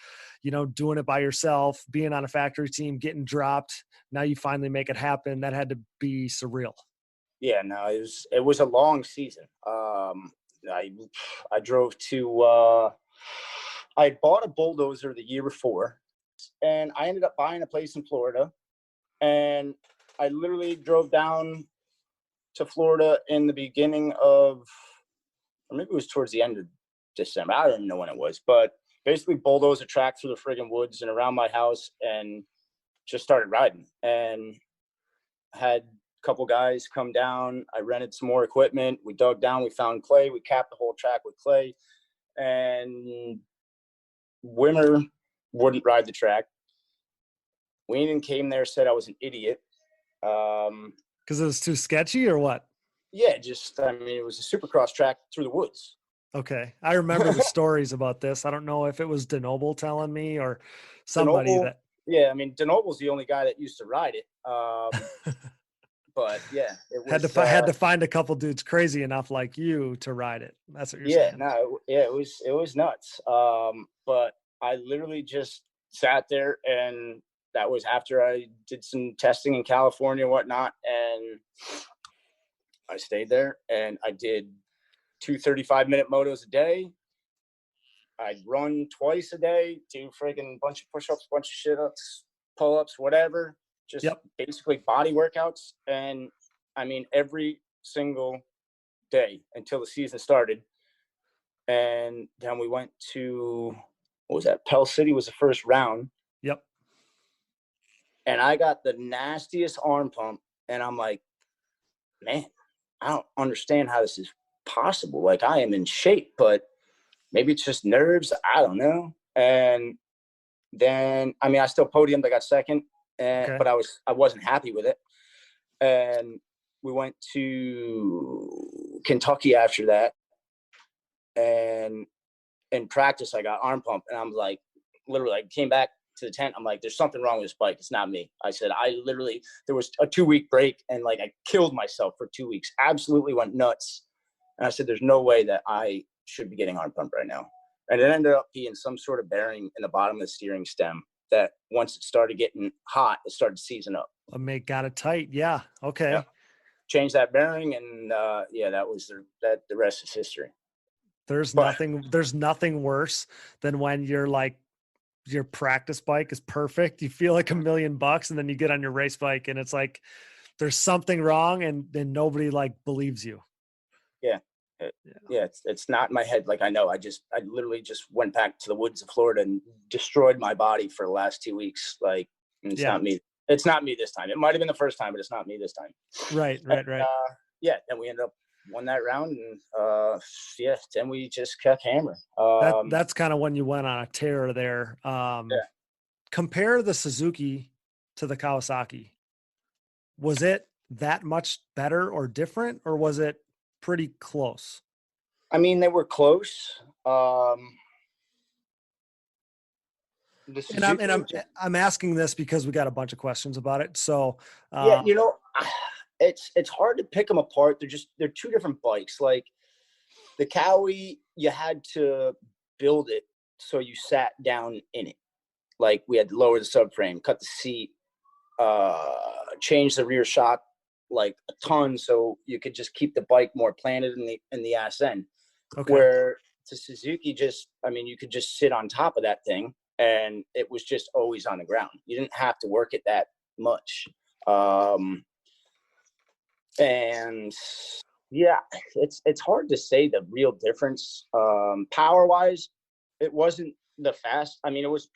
you know, doing it by yourself, being on a factory team, getting dropped. Now you finally make it happen. That had to be surreal. Yeah, no, it was a long season. I drove to, I bought a bulldozer the year before, and I ended up buying a place in Florida, and I literally drove down to Florida in the beginning of, or maybe it was towards the end of December. I don't even know when it was, but basically bulldozed a track through the friggin' woods and around my house, and just started riding, and had a couple guys come down. I rented some more equipment. We dug down, we found clay, we capped the whole track with clay, and Wimmer wouldn't ride the track. Weenan came there, said I was an idiot. Because it was too sketchy, or what? Yeah, just, I mean, it was a supercross track through the woods. Okay. I remember the stories about this. I don't know if it was DeNoble telling me or somebody DeNoble, that. yeah, I mean, DeNoble's the only guy that used to ride it. But yeah, it was had to find a couple dudes crazy enough like you to ride it. That's what you're yeah, saying. no, yeah, it was nuts. But I literally just sat there, and that was after I did some testing in California and whatnot, and I stayed there, and I did 2 35-minute motos a day. I'd run twice a day, do friggin' bunch of push-ups, bunch of sit-ups, pull-ups, whatever. Just basically body workouts. And I mean, every single day until the season started. And then we went to, what was that? Pell City was the first round. Yep. And I got the nastiest arm pump. And I'm like, man, I don't understand how this is possible. Like, I am in shape, but maybe it's just nerves. I don't know. And then, I mean, I still podiumed. I got second, but I wasn't happy with it. And we went to Kentucky after that. And in practice, I got arm pump. And I'm like, literally, I came back to the tent. I'm like, there's something wrong with this bike. It's not me. I said, there was a 2-week break, and like, I killed myself for 2 weeks. Absolutely went nuts. And I said, there's no way that I should be getting arm pump right now. And it ended up being some sort of bearing in the bottom of the steering stem that once it started getting hot, it started to season up. Got it tight. Yeah. Okay. Yep. Changed that bearing, and that was the rest is history. There's nothing worse than when you're like, your practice bike is perfect. You feel like $1 million, and then you get on your race bike and it's like, there's something wrong, and then nobody like believes you. Yeah. It's not in my head. Like, I know, I literally just went back to the woods of Florida and destroyed my body for the last 2 weeks. Like, it's not me. It's not me this time. It might've been the first time, but it's not me this time. Right. Then we ended up won that round, and then we just kept hammering. That's kind of when you went on a tear there. Compare the Suzuki to the Kawasaki. Was it that much better or different, or was it pretty close? I mean, they were close. The And I'm, Suzuki and I'm, was just, I'm asking this because we got a bunch of questions about it. So, yeah, it's hard to pick them apart. They're two different bikes. Like the Cowie, you had to build it so you sat down in it. Like we had to lower the subframe, cut the seat, change the rear shock like a ton so you could just keep the bike more planted in the ass end. okay. Where the Suzuki you could just sit on top of that thing and it was just always on the ground. You didn't have to work it that much. And yeah, it's hard to say the real difference. Power wise, it wasn't the fast. I mean, it was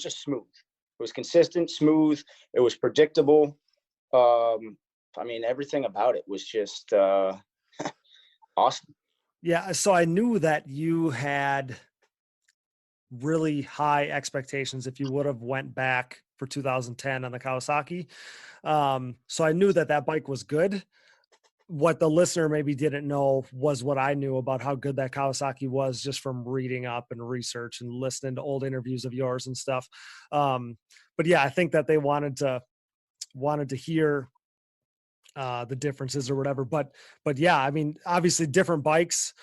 just smooth. It was consistent, smooth. It was predictable. Everything about it was just awesome. Yeah. So I knew that you had really high expectations if you would have went back for 2010 on the Kawasaki. So I knew that bike was good. What the listener maybe didn't know was what I knew about how good that Kawasaki was just from reading up and research and listening to old interviews of yours and stuff. But yeah, I think that they wanted to hear the differences or whatever. But yeah, I mean, obviously different bikes.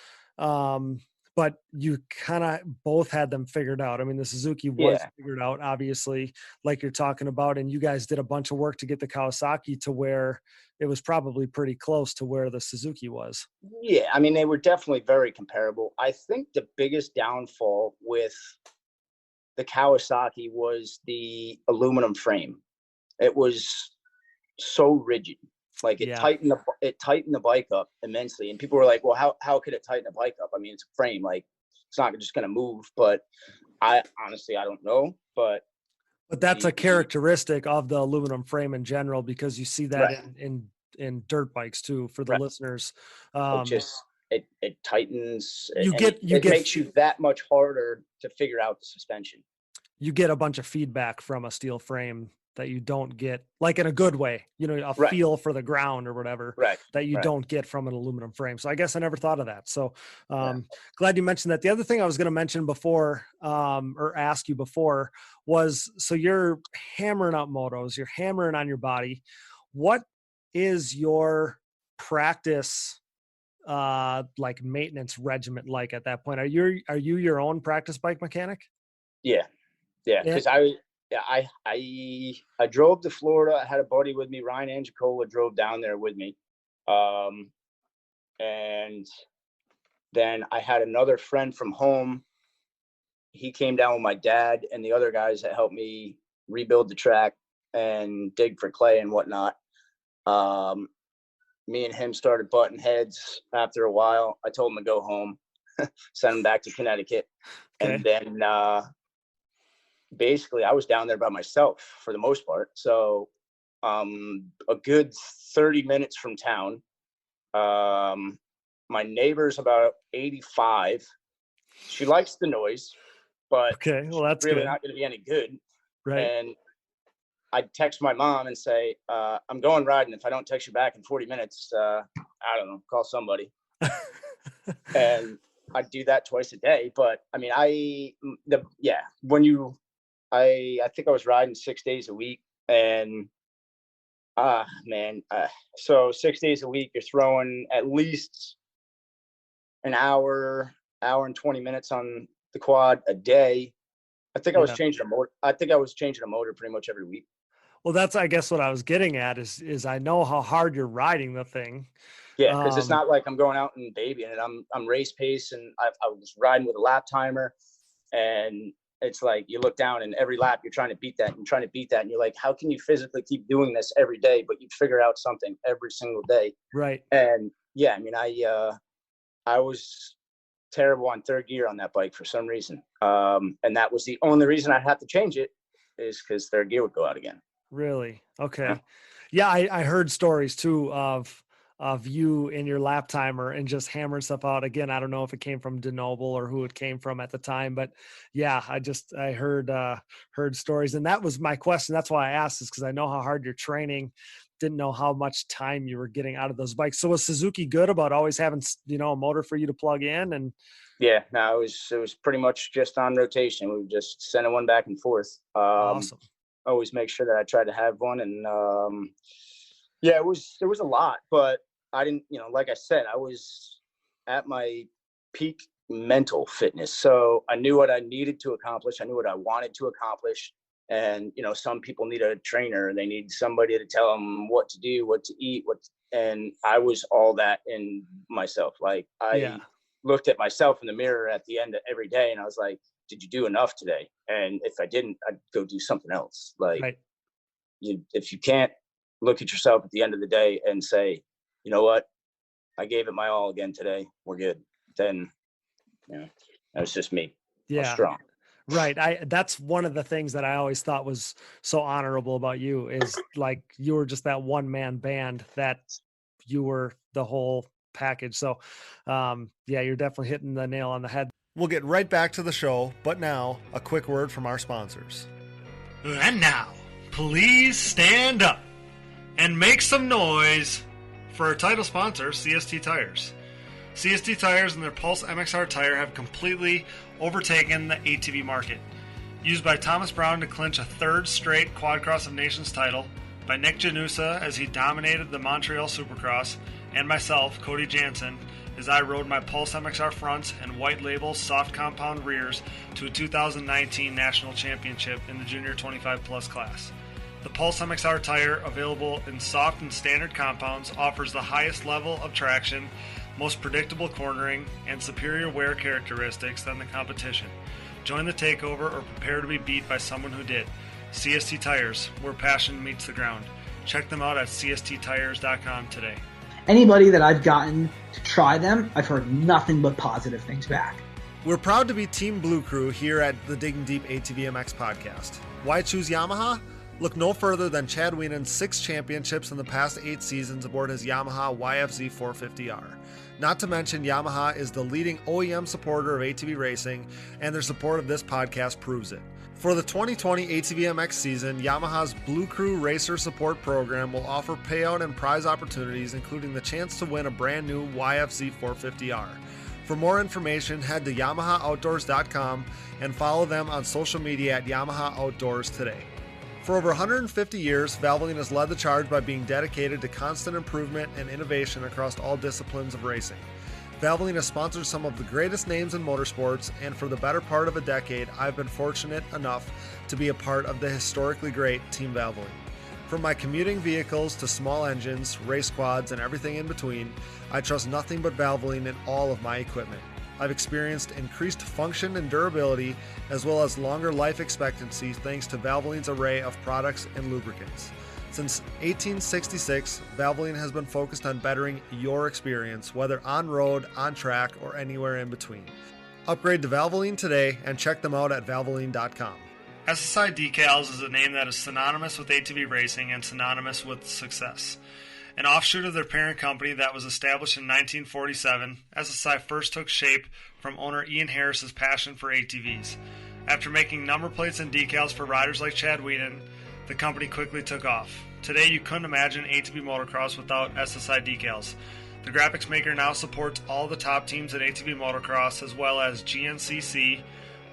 But you kind of both had them figured out. I mean, the Suzuki was figured out, obviously, like you're talking about, and you guys did a bunch of work to get the Kawasaki to where it was probably pretty close to where the Suzuki was. Yeah, I mean, they were definitely very comparable. I think the biggest downfall with the Kawasaki was the aluminum frame. It was so rigid. Like it tightened the bike up immensely. And people were like, well, how could it tighten a bike up? I mean, it's a frame, like it's not just going to move. But I honestly, I don't know. But that's a characteristic of the aluminum frame in general, because you see that in dirt bikes too, for the listeners. It tightens. It makes you that much harder to figure out the suspension. You get a bunch of feedback from a steel frame that you don't get, like in a good way, a feel for the ground or whatever that you don't get from an aluminum frame. So I guess I never thought of that. So glad you mentioned that. The other thing I was going to mention before, or ask you before, was, so you're hammering up motos, you're hammering on your body. What is your practice like maintenance regimen like at that point? Are you your own practice bike mechanic? Yeah, because I drove to Florida. I had a buddy with me, Ryan Angicola, drove down there with me. And then I had another friend from home. He came down with my dad and the other guys that helped me rebuild the track and dig for clay and whatnot. Me and him started butting heads after a while. I told him to go home, send him back to Connecticut. Okay. And then basically I was down there by myself for the most part. So a good 30 minutes from town. My neighbor's about 85. She likes the noise, but okay, well, that's really good. not going to be any good. Right. And I'd text my mom and say, I'm going riding. If I don't text you back in 40 minutes, I don't know, call somebody. And I'd do that twice a day. But I mean, I think I was riding 6 days a week, and so 6 days a week, you're throwing at least an hour and 20 minutes on the quad a day. I think I was changing a motor. I think I was changing a motor pretty much every week. Well, that's, I guess, what I was getting at is I know how hard you're riding the thing. Yeah, because it's not like I'm going out and babying it. I'm race pace, and I was riding with a lap timer, and it's like you look down and every lap you're trying to beat that and trying to beat that, and you're like, how can you physically keep doing this every day? But you figure out something every single day. Right. And yeah, I mean, I was terrible on third gear on that bike for some reason, and that was the only reason I had to change it, is because third gear would go out again. Really? Okay. Yeah, I heard stories too of you in your lap timer and just hammering stuff out. Again, I don't know if it came from DeNoble or who it came from at the time, but yeah, I heard stories, and that was my question. That's why I asked, is because I know how hard you're training. Didn't know how much time you were getting out of those bikes. So was Suzuki good about always having, a motor for you to plug in? And Yeah, no, it was pretty much just on rotation. We were just sending one back and forth. Awesome. Always make sure that I tried to have one, and yeah, there was a lot, but I didn't, like I said, I was at my peak mental fitness, so I knew what I needed to accomplish. I knew what I wanted to accomplish, and some people need a trainer. They need somebody to tell them what to do, what to eat, and I was all that in myself. Like I looked at myself in the mirror at the end of every day, and I was like, did you do enough today? And if I didn't, I'd go do something else. Like if you can't look at yourself at the end of the day and say, you know what, I gave it my all again today, we're good, then that was just me. I was strong. Right. That's one of the things that I always thought was so honorable about you, is like you were just that one man band, that you were the whole package. So you're definitely hitting the nail on the head. We'll get right back to the show, but now a quick word from our sponsors. And now, please stand up and make some noise for our title sponsor, CST Tires. CST Tires and their Pulse MXR tire have completely overtaken the ATV market. Used by Thomas Brown to clinch a third straight Quad Cross of Nations title, by Nick Janusa as he dominated the Montreal Supercross, and myself, Cody Jansen, as I rode my Pulse MXR fronts and white label soft compound rears to a 2019 national championship in the junior 25 plus class. The Pulse MXR tire, available in soft and standard compounds, offers the highest level of traction, most predictable cornering, and superior wear characteristics than the competition. Join the takeover or prepare to be beat by someone who did. CST Tires, where passion meets the ground. Check them out at csttires.com today. Anybody that I've gotten to try them, I've heard nothing but positive things back. We're proud to be Team Blue Crew here at the Digging Deep ATVMX podcast. Why choose Yamaha? Look no further than Chad Wienen's 6 championships in the past 8 seasons aboard his Yamaha YFZ 450R. Not to mention, Yamaha is the leading OEM supporter of ATV racing, and their support of this podcast proves it. For the 2020 ATVMX season, Yamaha's Blue Crew Racer Support Program will offer payout and prize opportunities, including the chance to win a brand new YFZ 450R. For more information, head to YamahaOutdoors.com and follow them on social media at Yamaha Outdoors today. For over 150 years, Valvoline has led the charge by being dedicated to constant improvement and innovation across all disciplines of racing. Valvoline has sponsored some of the greatest names in motorsports, and for the better part of a decade, I've been fortunate enough to be a part of the historically great Team Valvoline. From my commuting vehicles to small engines, race quads, and everything in between, I trust nothing but Valvoline in all of my equipment. I've experienced increased function and durability, as well as longer life expectancy thanks to Valvoline's array of products and lubricants. Since 1866, Valvoline has been focused on bettering your experience, whether on road, on track, or anywhere in between. Upgrade to Valvoline today and check them out at valvoline.com. SSI Decals is a name that is synonymous with ATV racing and synonymous with success. An offshoot of their parent company that was established in 1947, SSI first took shape from owner Ian Harris's passion for ATVs. After making number plates and decals for riders like Chad Wienen, the company quickly took off. Today, you couldn't imagine ATV motocross without SSI decals. The graphics maker now supports all the top teams in ATV motocross, as well as GNCC,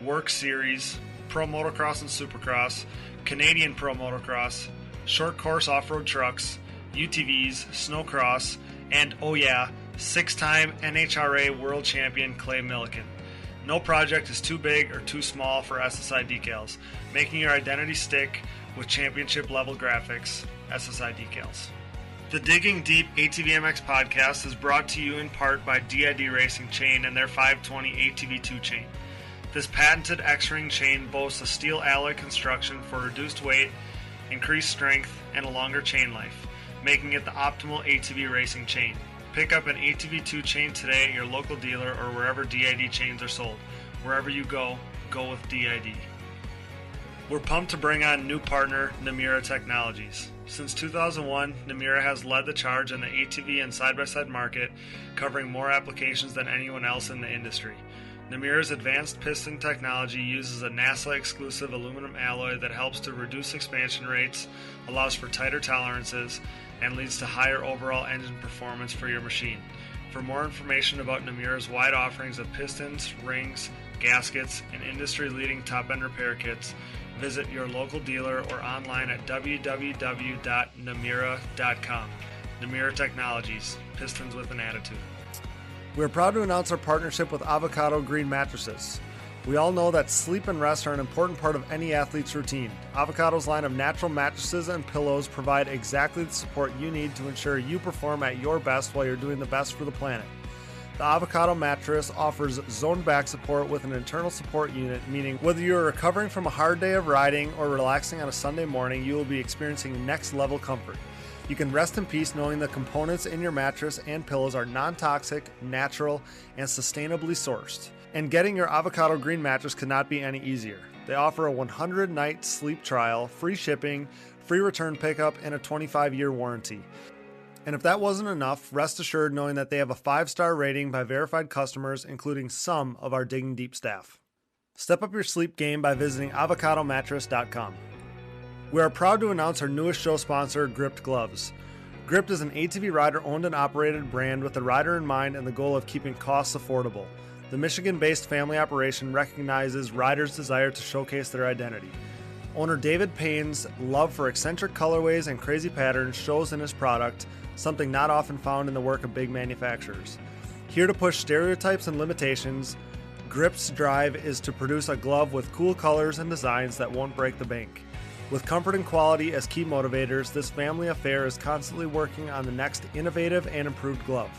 Work Series, Pro Motocross and Supercross, Canadian Pro Motocross, short course off-road trucks, UTVs, snowcross, and, 6-time NHRA World Champion Clay Milliken. No project is too big or too small for SSI decals, making your identity stick with championship-level graphics. SSI decals. The Digging Deep ATVMX podcast is brought to you in part by DID Racing Chain and their 520 ATV2 chain. This patented X-ring chain boasts a steel alloy construction for reduced weight, increased strength, and a longer chain life, making it the optimal ATV racing chain. Pick up an ATV2 chain today at your local dealer or wherever DID chains are sold. Wherever you go, go with DID. We're pumped to bring on new partner, Namura Technologies. Since 2001, Namura has led the charge in the ATV and side-by-side market, covering more applications than anyone else in the industry. Namura's advanced piston technology uses a NASA-exclusive aluminum alloy that helps to reduce expansion rates, allows for tighter tolerances, and leads to higher overall engine performance for your machine. For more information about Namura's wide offerings of pistons, rings, gaskets, and industry-leading top-end repair kits, visit your local dealer or online at www.namura.com. Namura Technologies, pistons with an attitude. We're proud to announce our partnership with Avocado Green Mattresses. We all know that sleep and rest are an important part of any athlete's routine. Avocado's line of natural mattresses and pillows provide exactly the support you need to ensure you perform at your best while you're doing the best for the planet. The Avocado mattress offers zone back support with an internal support unit, meaning whether you're recovering from a hard day of riding or relaxing on a Sunday morning, you will be experiencing next level comfort. You can rest in peace knowing the components in your mattress and pillows are non-toxic, natural, and sustainably sourced. And getting your Avocado Green mattress could not be any easier. They offer a 100-night sleep trial, free shipping, free return pickup, and a 25-year warranty. And if that wasn't enough, rest assured knowing that they have a 5-star rating by verified customers, including some of our Digging Deep staff. Step up your sleep game by visiting avocadomattress.com. We are proud to announce our newest show sponsor, Gripped Gloves. Gripped is an ATV rider owned and operated brand with the rider in mind and the goal of keeping costs affordable. The Michigan-based family operation recognizes riders' desire to showcase their identity. Owner David Payne's love for eccentric colorways and crazy patterns shows in his product, something not often found in the work of big manufacturers. Here to push stereotypes and limitations, Grip's drive is to produce a glove with cool colors and designs that won't break the bank. With comfort and quality as key motivators, this family affair is constantly working on the next innovative and improved glove.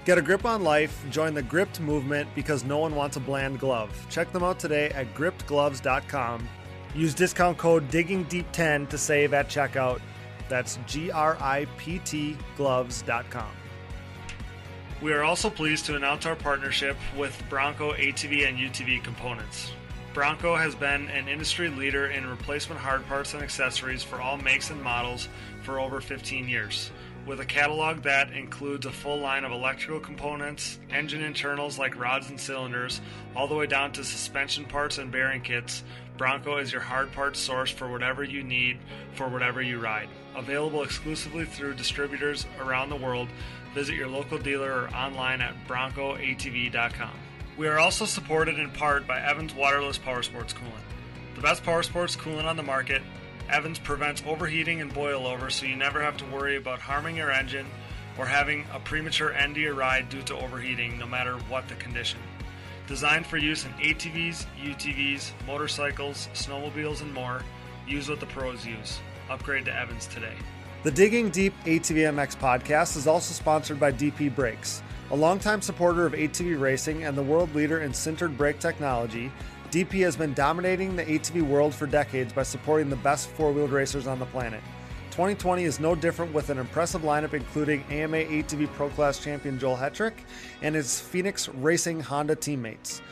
Get a grip on life, join the Gripped movement because no one wants a bland glove. Check them out today at grippedgloves.com. Use discount code DIGGINGDEEP10 to save at checkout. That's GRIPT gloves.com. We are also pleased to announce our partnership with Bronco ATV and UTV components. Bronco has been an industry leader in replacement hard parts and accessories for all makes and models for over 15 years. With a catalog that includes a full line of electrical components, engine internals like rods and cylinders, all the way down to suspension parts and bearing kits, Bronco is your hard parts source for whatever you need for whatever you ride. Available exclusively through distributors around the world, visit your local dealer or online at broncoatv.com. We are also supported in part by Evans Waterless Powersports Coolant. The best powersports coolant on the market, Evans prevents overheating and boil over, so you never have to worry about harming your engine or having a premature end to your ride due to overheating, no matter what the condition. Designed for use in ATVs, UTVs, motorcycles, snowmobiles, and more, use what the pros use. Upgrade to Evans today. The Digging Deep ATVMX podcast is also sponsored by DP Brakes. A longtime supporter of ATV racing and the world leader in sintered brake technology, DP has been dominating the ATV world for decades by supporting the best four-wheeled racers on the planet. 2020 is no different with an impressive lineup including AMA ATV Pro Class champion Joel Hetrick and his Phoenix Racing Honda teammates.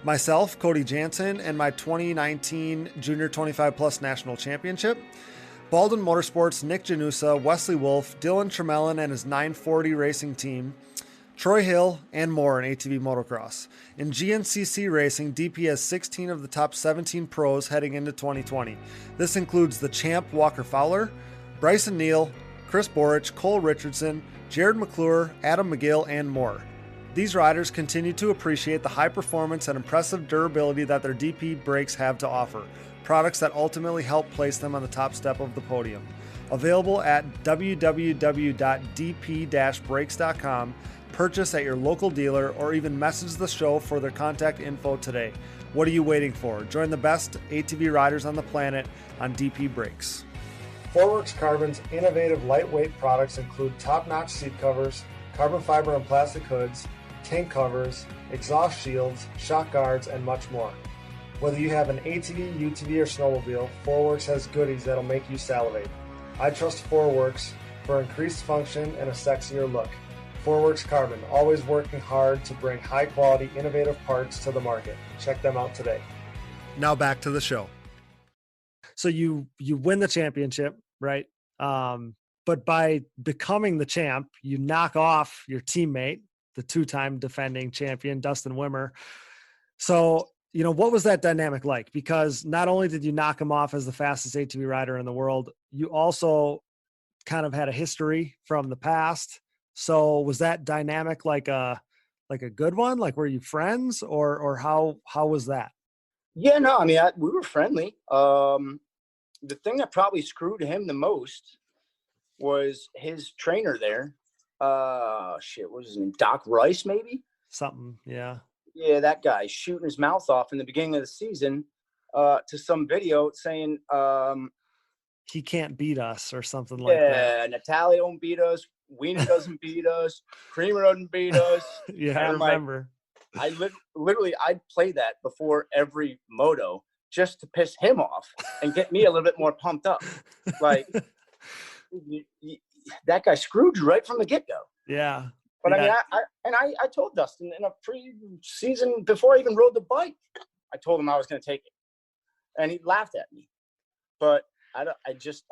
Myself, Cody Jansen, and my 2019 Junior 25 Plus National Championship. Baldwin Motorsports' Nick Janusa, Wesley Wolf, Dylan Tremelin and his 940 racing team, Troy Hill, and more in ATV motocross. In GNCC racing, DP has 16 of the top 17 pros heading into 2020. This includes the champ Walker Fowler, Bryson Neal, Chris Borich, Cole Richardson, Jared McClure, Adam McGill, and more. These riders continue to appreciate the high performance and impressive durability that their DP brakes have to offer, products that ultimately help place them on the top step of the podium. Available at www.dp-brakes.com. Purchase at your local dealer or even message the show for their contact info today. What are you waiting for? Join the best ATV riders on the planet on DP Brakes. Forworks Carbon's innovative lightweight products include top-notch seat covers, carbon fiber and plastic hoods, tank covers, exhaust shields, shock guards, and much more. Whether you have an ATV, UTV, or snowmobile, Forworks has goodies that'll make you salivate. I trust Forworks for increased function and a sexier look. Forworks Carbon, always working hard to bring high-quality, innovative parts to the market. Check them out today. Now back to the show. So you win the championship, right? But by becoming the champ, you knock off your teammate, the two-time defending champion, Dustin Wimmer. So, what was that dynamic like? Because not only did you knock him off as the fastest ATV rider in the world, you also kind of had a history from the past So was that dynamic like a good one? Like, were you friends, or how was that? Yeah, no, I mean, we were friendly. The thing that probably screwed him the most was his trainer there. What was his name? Doc Rice, maybe? Something, yeah. Yeah, that guy shooting his mouth off in the beginning of the season to some video saying, He can't beat us or something like that. yeah, Natalia don't beat us. Wiener doesn't beat us. Creamer doesn't beat us. Yeah, And I I'm remember. like, literally, I'd play that before every moto just to piss him off and get me a little bit more pumped up. Like, that guy screwed you right from the get-go. Yeah. But yeah. I mean, I told Dustin in a pre-season before I even rode the bike, I told him I was going to take it, and he laughed at me. But I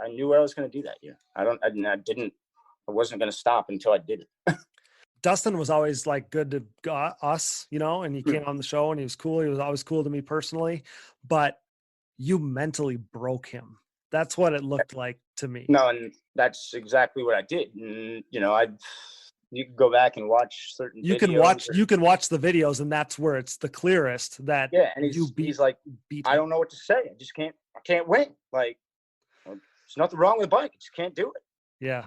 knew I was going to do that year. I wasn't going to stop until I did it. Dustin was always like good to us, and he came on the show and he was cool. He was always cool to me personally, but you mentally broke him. That's what it looked like to me. No, and that's exactly what I did. And, you can go back and watch certain you videos. You can watch the videos, and that's where it's the clearest that and he's like, I don't know what to say. I can't win. Like, there's nothing wrong with the bike. I just can't do it. Yeah.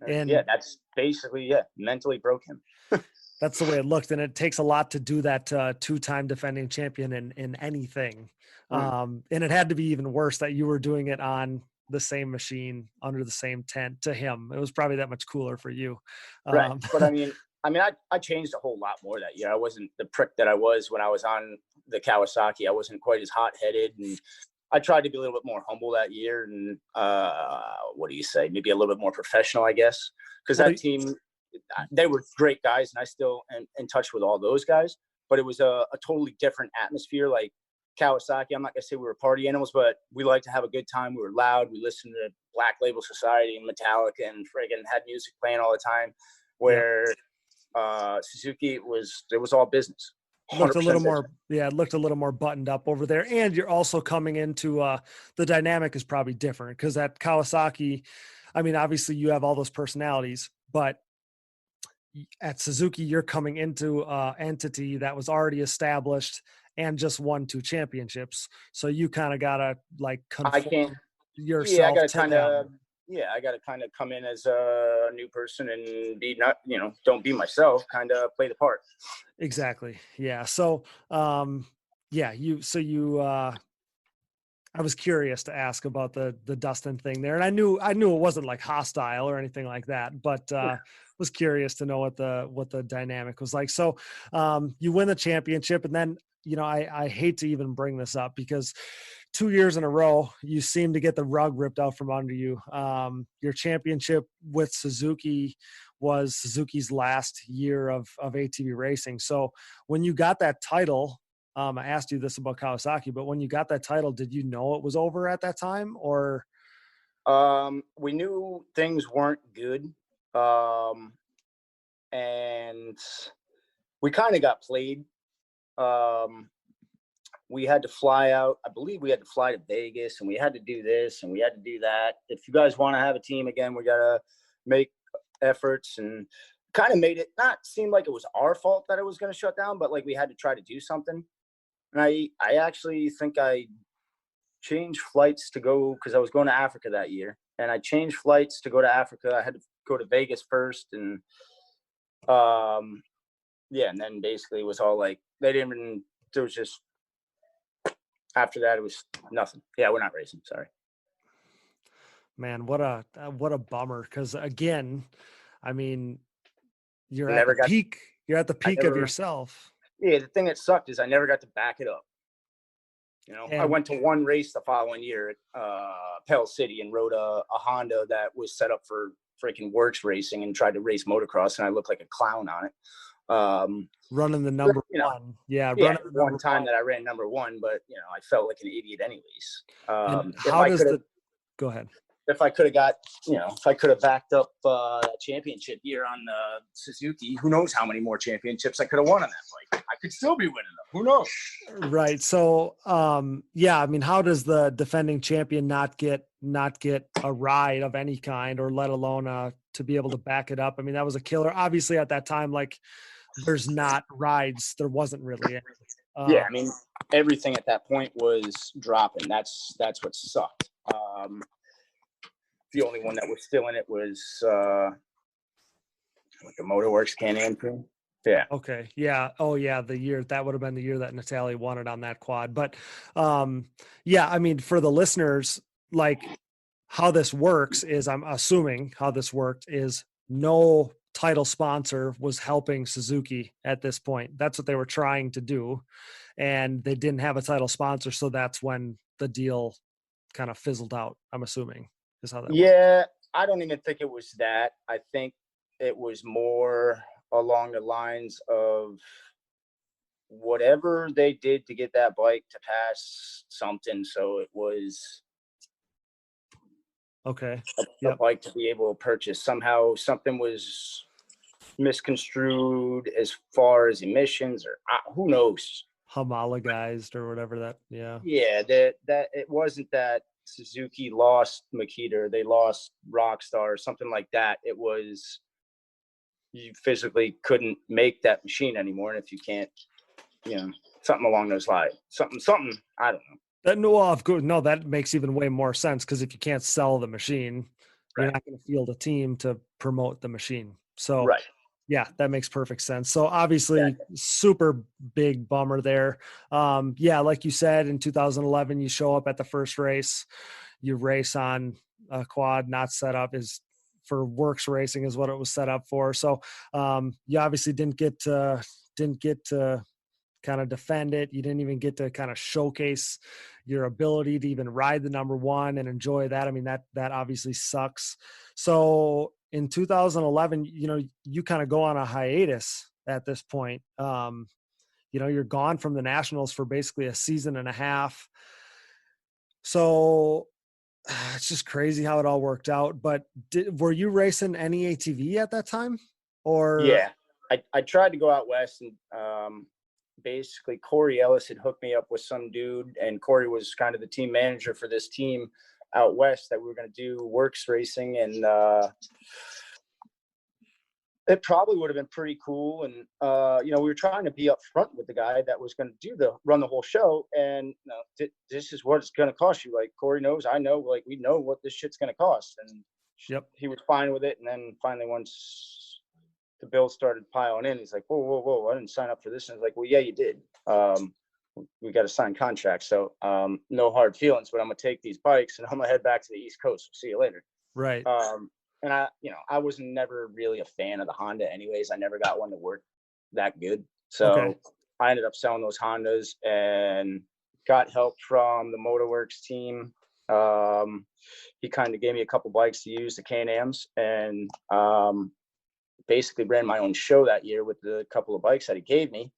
And that's basically, mentally broke him. That's the way it looked. And it takes a lot to do that 2-time defending champion in anything. And it had to be even worse that you were doing it on the same machine under the same tent to him. It was probably that much cooler for you. Right. But I mean, I changed a whole lot more that year. I wasn't the prick that I was when I was on the Kawasaki. I wasn't quite as hot-headed, and I tried to be a little bit more humble that year. And what do you say? Maybe a little bit more professional, I guess, because that team, they were great guys, and I still am in touch with all those guys. But it was a totally different atmosphere. Like Kawasaki, I'm not gonna say we were party animals, but we liked to have a good time. We were loud. We listened to Black Label Society and Metallica, and friggin' had music playing all the time. Where Suzuki, it was all business. Looked a little more, it looked a little more buttoned up over there. And you're also coming into the dynamic is probably different, because at Kawasaki, I mean, obviously you have all those personalities, but at Suzuki, you're coming into an entity that was already established and just won 2 championships. So you kind of gotta like conform yourself. I gotta kind of come in as a new person and be not, don't be myself, kind of play the part. Exactly. Yeah. So, I was curious to ask about the Dustin thing there. And I knew it wasn't like hostile or anything like that, but, was curious to know what the dynamic was like. So, you win the championship, and then, I hate to even bring this up because 2 years in a row, you seem to get the rug ripped out from under you. Your championship with Suzuki was Suzuki's last year of ATV racing. So when you got that title, I asked you this about Kawasaki, but when you got that title, did you know it was over at that time, or? We knew things weren't good. And we kind of got played. We had to fly out. I believe we had to fly to Vegas, and we had to do this and we had to do that. If you guys want to have a team again, we got to make efforts, and kind of made it not seem like it was our fault that it was going to shut down, but like we had to try to do something. And I actually think I changed flights to go, because I was going to Africa that year, and I changed flights to go to Africa. I had to go to Vegas first, and and then basically it was all like there was just, after that it was nothing. Yeah, we're not racing. Sorry. Man, what a bummer. Because again, I mean, you're at the peak of yourself. Yeah, the thing that sucked is I never got to back it up. I went to one race the following year at Pell City and rode a Honda that was set up for freaking works racing, and tried to race motocross, and I looked like a clown on it. Running the number one. Yeah. One time that I ran number one, but I felt like an idiot anyways. Go ahead. if I could have got, if I could have backed up that championship year on Suzuki, who knows how many more championships I could have won on that bike. I could still be winning them. Who knows? Right. So, yeah, I mean, how does the defending champion not get a ride of any kind, or let alone to be able to back it up? I mean, that was a killer. Obviously at that time, like, there's not rides. There wasn't really any. Yeah. I mean, everything at that point was dropping. That's what sucked. The only one that was still in it was like the Motorworks Can-Am team. Yeah. Okay. Yeah. Oh, yeah. That would have been the year that Natalia won it on that quad. But, yeah, I mean, for the listeners, like, how this works is, I'm assuming how this worked is no title sponsor was helping Suzuki at this point. That's what they were trying to do. And they didn't have a title sponsor. So that's when the deal kind of fizzled out, I'm assuming, is how that works. I don't even think it was that. I think it was more along the lines of whatever they did to get that bike to pass something. So it was okay. a bike to be able to purchase. Somehow something was misconstrued as far as emissions, or who knows, Homologized or whatever that. Yeah. Yeah. That it wasn't that Suzuki lost Makita, they lost Rockstar or something like that. It was, you physically couldn't make that machine anymore. And if you can't, something along those lines, something, I don't know. No, that makes even way more sense, because if you can't sell the machine, you're not going to field a team to promote the machine. So, right. Yeah, that makes perfect sense. So obviously, super big bummer there. Yeah, like you said, in 2011, you show up at the first race, you race on a quad not set up is for works racing is what it was set up for. So you obviously didn't get to kind of defend it. You didn't even get to kind of showcase your ability to even ride the number one and enjoy that. I mean, that obviously sucks. So in 2011, you kind of go on a hiatus at this point. You're gone from the nationals for basically a season and a half. So it's just crazy how it all worked out. But were you racing any ATV at that time? Or yeah, I tried to go out west, and basically Corey Ellis had hooked me up with some dude, and Corey was kind of the team manager for this team out west that we were going to do works racing. And it probably would have been pretty cool. And, we were trying to be up front with the guy that was going to run the whole show. And this is what it's going to cost you. Like, Corey knows, I know, like, we know what this shit's going to cost. And he was fine with it. And then finally, once the bill started piling in, he's like, whoa, I didn't sign up for this. And I was like, well, yeah, you did. We got to sign contracts. So no hard feelings, but I'm going to take these bikes and I'm going to head back to the East Coast. See you later. Right. And I was never really a fan of the Honda anyways. I never got one to work that good. So I ended up selling those Hondas and got help from the Motorworks team. He kind of gave me a couple bikes to use, the Can-Ams, and basically ran my own show that year with the couple of bikes that he gave me.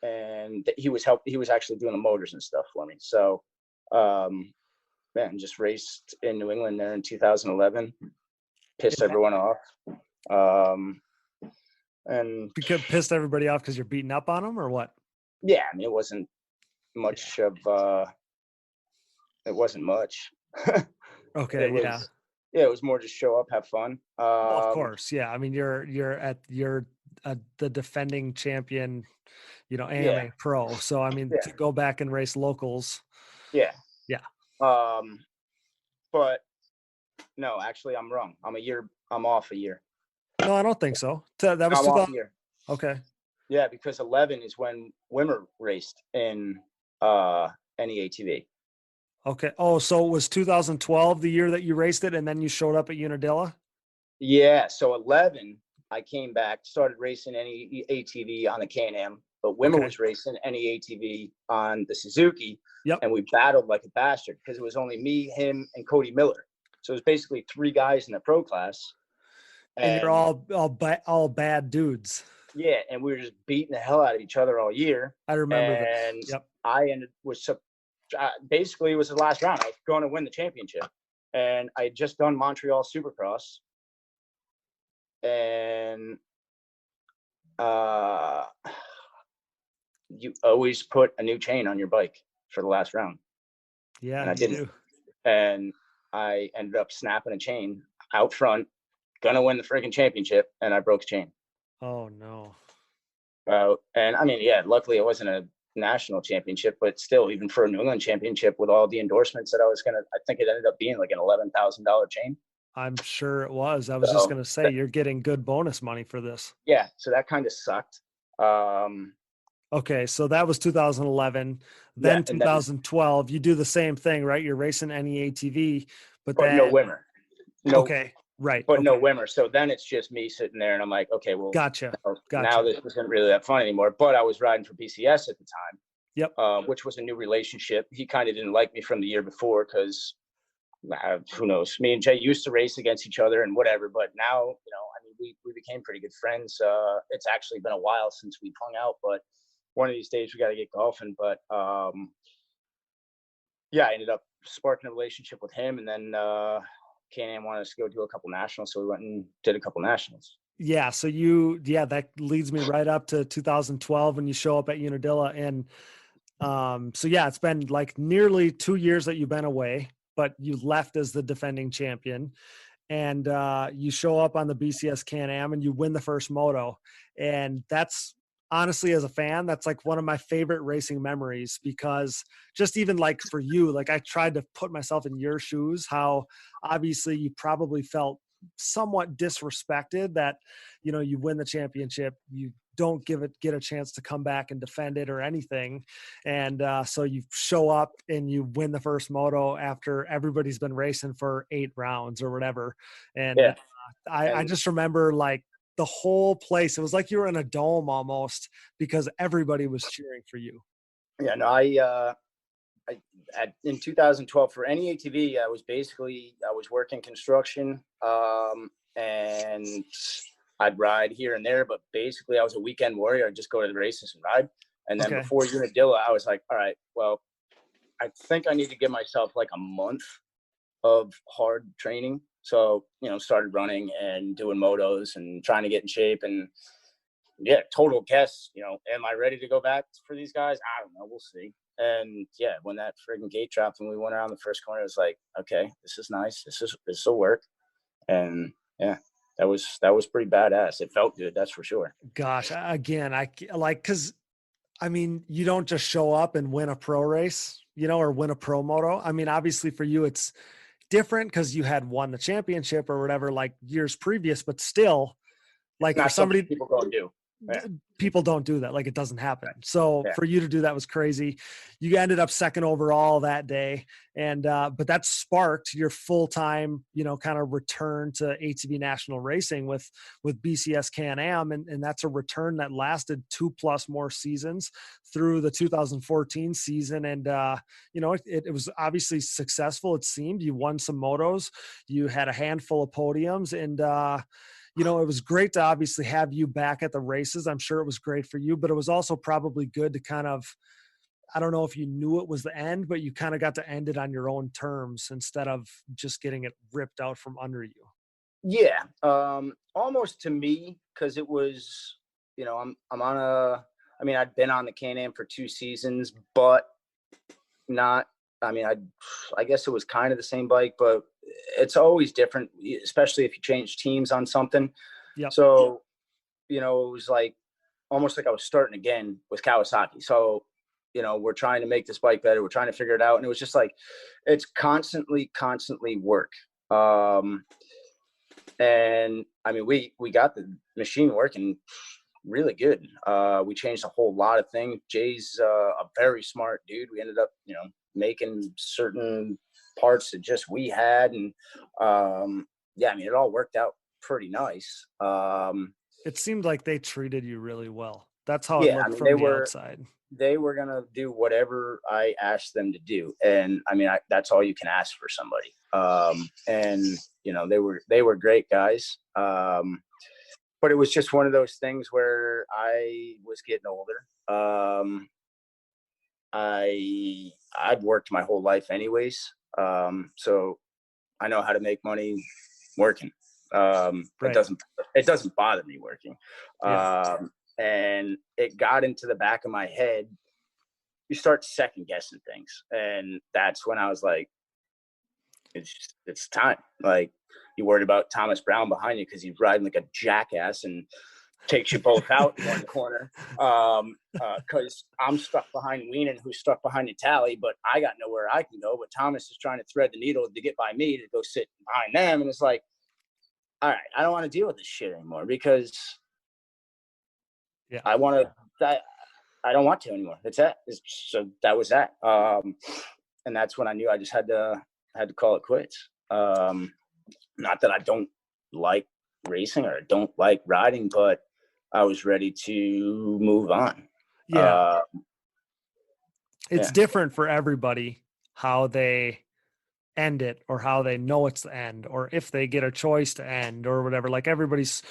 And he was actually doing the motors and stuff for me. So, just raced in New England there in 2011, pissed everyone off. And because pissed everybody off because you're beating up on them, or what? Yeah. I mean, it wasn't much of, it wasn't much. Okay. It was more just show up, have fun. Of course. Yeah. I mean, you're the defending champion, AMA pro. So, I mean, to go back and race locals. Yeah. Yeah. But no, actually I'm wrong. I'm off a year. No, I don't think so. That was 2000. Okay. Yeah. Because 11 is when Wimmer raced in, any ATV. Okay. Oh, so it was 2012, the year that you raced it, and then you showed up at Unadilla? Yeah. So 11, I came back, started racing any ATV on the Can-Am, but Wimmer was racing any ATV on the Suzuki. Yep. And we battled like a bastard because it was only me, him, and Cody Miller. So it was basically 3 guys in the pro class. And you're all bad dudes. Yeah. And we were just beating the hell out of each other all year. I remember that. And I ended with basically it was the last round. I was going to win the championship. and I had just done Montreal Supercross, and you always put a new chain on your bike for the last round. Yeah, and I didn't. do. And I ended up snapping a chain out front, gonna win the freaking championship, and I broke a chain. Oh no. And I mean, yeah, luckily it wasn't a national championship, but still, even for a New England championship with all the endorsements that I think it ended up being like an $11,000 chain. I'm sure it was. I was just going to say, you're getting good bonus money for this. Yeah. So that kind of sucked. Okay. So that was 2011. Then 2012, you do the same thing, right? You're racing any ATV, but then no Wimmer. No. Okay. Right. But no Wimmer. So then it's just me sitting there and I'm like, okay, well, Gotcha. Now this isn't really that fun anymore. But I was riding for BCS at the time. Yep. Which was a new relationship. He kind of didn't like me from the year before because who knows? Me and Jay used to race against each other and whatever. But now, I mean, we became pretty good friends. It's actually been a while since we've hung out, but one of these days we got to get golfing. But yeah, I ended up sparking a relationship with him, and then Can-Am wanted us to go do a couple nationals, so we went and did a couple nationals. Yeah. So that leads me right up to 2012 when you show up at Unadilla. And so yeah, it's been like nearly 2 years that you've been away, but you left as the defending champion, and you show up on the BCS Can-Am and you win the first moto. And that's honestly, as a fan, that's like one of my favorite racing memories, because just even like for you, like I tried to put myself in your shoes, how obviously you probably felt somewhat disrespected that, you win the championship, you don't get a chance to come back and defend it or anything. And so you show up and you win the first moto after everybody's been racing for 8 rounds or whatever. And yeah. I just remember like the whole place, it was like you were in a dome almost, because everybody was cheering for you. Yeah, no, in 2012 for any ATV, I was working construction, and I'd ride here and there, but basically I was a weekend warrior. I'd just go to the races and ride. And then before Unadilla, I was like, all right, well, I think I need to give myself like a month of hard training. So, started running and doing motos and trying to get in shape. And yeah, total guess, am I ready to go back for these guys? I don't know. We'll see. And yeah, when that friggin' gate dropped and we went around the first corner, it was like, okay, this is nice. This will work. And yeah, that was pretty badass. It felt good. That's for sure. Gosh, again, cause I mean, you don't just show up and win a pro race, or win a pro moto. I mean, obviously for you, it's different because you had won the championship or whatever, like years previous, but still, like for somebody, people go and do. Yeah. People don't do that. Like it doesn't happen. So for you to do that was crazy. You ended up second overall that day. And, but that sparked your full-time, kind of return to ATV national racing with BCS Can-Am. And that's a return that lasted 2+ more seasons through the 2014 season. And, it was obviously successful. It seemed you won some motos, you had a handful of podiums, and, it was great to obviously have you back at the races. I'm sure it was great for you, but it was also probably good to kind of, I don't know if you knew it was the end, but you kind of got to end it on your own terms instead of just getting it ripped out from under you. Yeah. Almost to me, because it was, I'm on I'd been on the Can-Am for 2 seasons, but not, I guess it was kind of the same bike, but it's always different, especially if you change teams on something. Yeah. So, it was like almost like I was starting again with Kawasaki. So, we're trying to make this bike better. We're trying to figure it out. And it was just like, it's constantly work. And I mean, we got the machine working really good. We changed a whole lot of things. Jay's a very smart dude. We ended up, making certain parts that just we had. And yeah, I mean, it all worked out pretty nice. It seemed like they treated you really well. That's how it looked from the outside. They were going to do whatever I asked them to do. And I mean, that's all you can ask for somebody. And they were great guys. But it was just one of those things where I was getting older. I'd worked my whole life anyways. So I know how to make money working. Right. It doesn't bother me working. Yeah. And it got into the back of my head. You start second guessing things. And that's when I was like, it's time. Like, you worried about Thomas Brown behind you because he's riding like a jackass and takes you both out in one corner. Because I'm stuck behind Weenan, who's stuck behind the tally, but I got nowhere I can go. But Thomas is trying to thread the needle to get by me to go sit behind them. And it's like, all right, I don't want to deal with this shit anymore because I don't want to anymore. That's it. So that was that. And that's when I knew I just had to call it quits. Not that I don't like racing or don't like riding, but I was ready to move on. Yeah. It's different for everybody how they end it or how they know it's the end or if they get a choice to end or whatever. Like, everybody's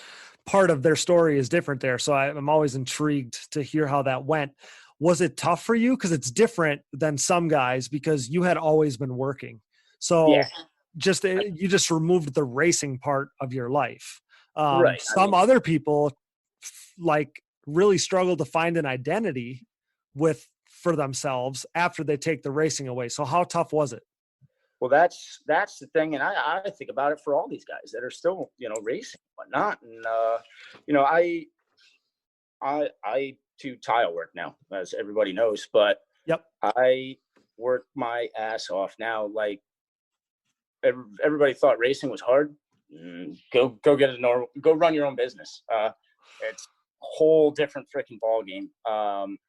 part of their story is different there. So I'm always intrigued to hear how that went. Was it tough for you? Because it's different than some guys because you had always been working. So you just removed the racing part of your life. Right. Some other people like really struggle to find an identity for themselves after they take the racing away. So how tough was it? Well, that's the thing. And I think about it for all these guys that are still, racing and whatnot. And, I do tile work now, as everybody knows, but yep, I work my ass off now. Like, everybody thought racing was hard. Go run your own business. It's a whole different freaking ball game.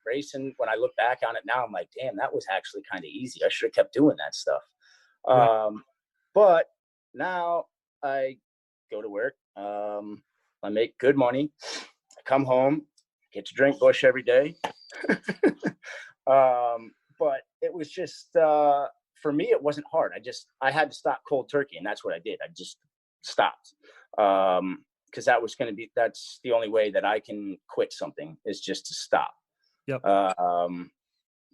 Racing, when I look back on it now, I'm like, damn, that was actually kind of easy. I should have kept doing that stuff. Right. But now I go to work. I make good money. I come home, get to drink Busch every day. But it was just, for me, it wasn't hard. I had to stop cold turkey, and that's what I did. I just stopped. Because that's the only way that I can quit something is just to stop. Yep.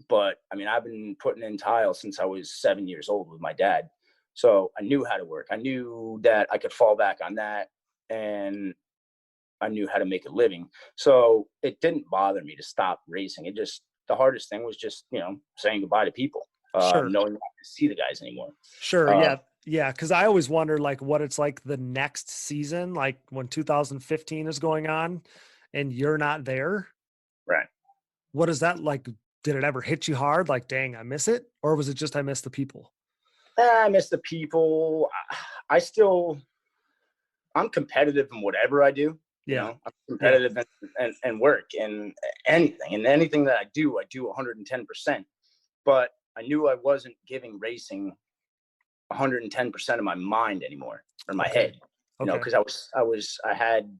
But I mean, I've been putting in tile since I was 7 years old with my dad. So I knew how to work. I knew that I could fall back on that, and I knew how to make a living. So it didn't bother me to stop racing. The hardest thing was just, saying goodbye to people, sure. knowing not to see the guys anymore. Sure. Yeah. Cause I always wonder like what it's like the next season, like when 2015 is going on and you're not there. Right. What is that like? Did it ever hit you hard? Like, dang, I miss it? Or was it just, I miss the people? I miss the people. I'm competitive in whatever I do. Yeah. I'm competitive and work and anything that I do 110%. But I knew I wasn't giving racing 110% of my mind anymore, or my head, because I had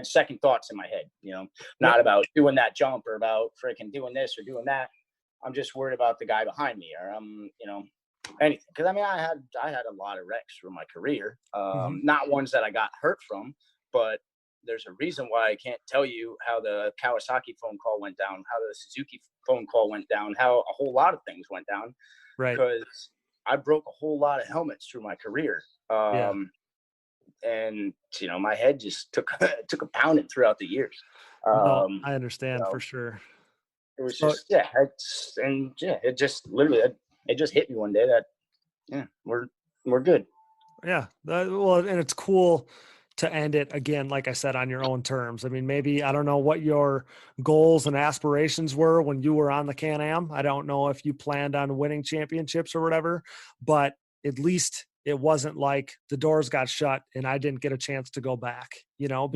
second thoughts in my head, not about doing that jump or about freaking doing this or doing that. I'm just worried about the guy behind me, or anything. Because I mean, I had a lot of wrecks through my career, not ones that I got hurt from, but there's a reason why I can't tell you how the Kawasaki phone call went down, how the Suzuki phone call went down, how a whole lot of things went down, right? Because I broke a whole lot of helmets through my career. And my head just took a pounding throughout the years. No, I understand for sure. It was just it just literally it just hit me one day that we're good. Yeah, well, and it's cool to end it again, like I said, on your own terms. I mean, maybe I don't know what your goals and aspirations were when you were on the Can-Am. I don't know if you planned on winning championships or whatever, but at least it wasn't like the doors got shut and I didn't get a chance to go back, No,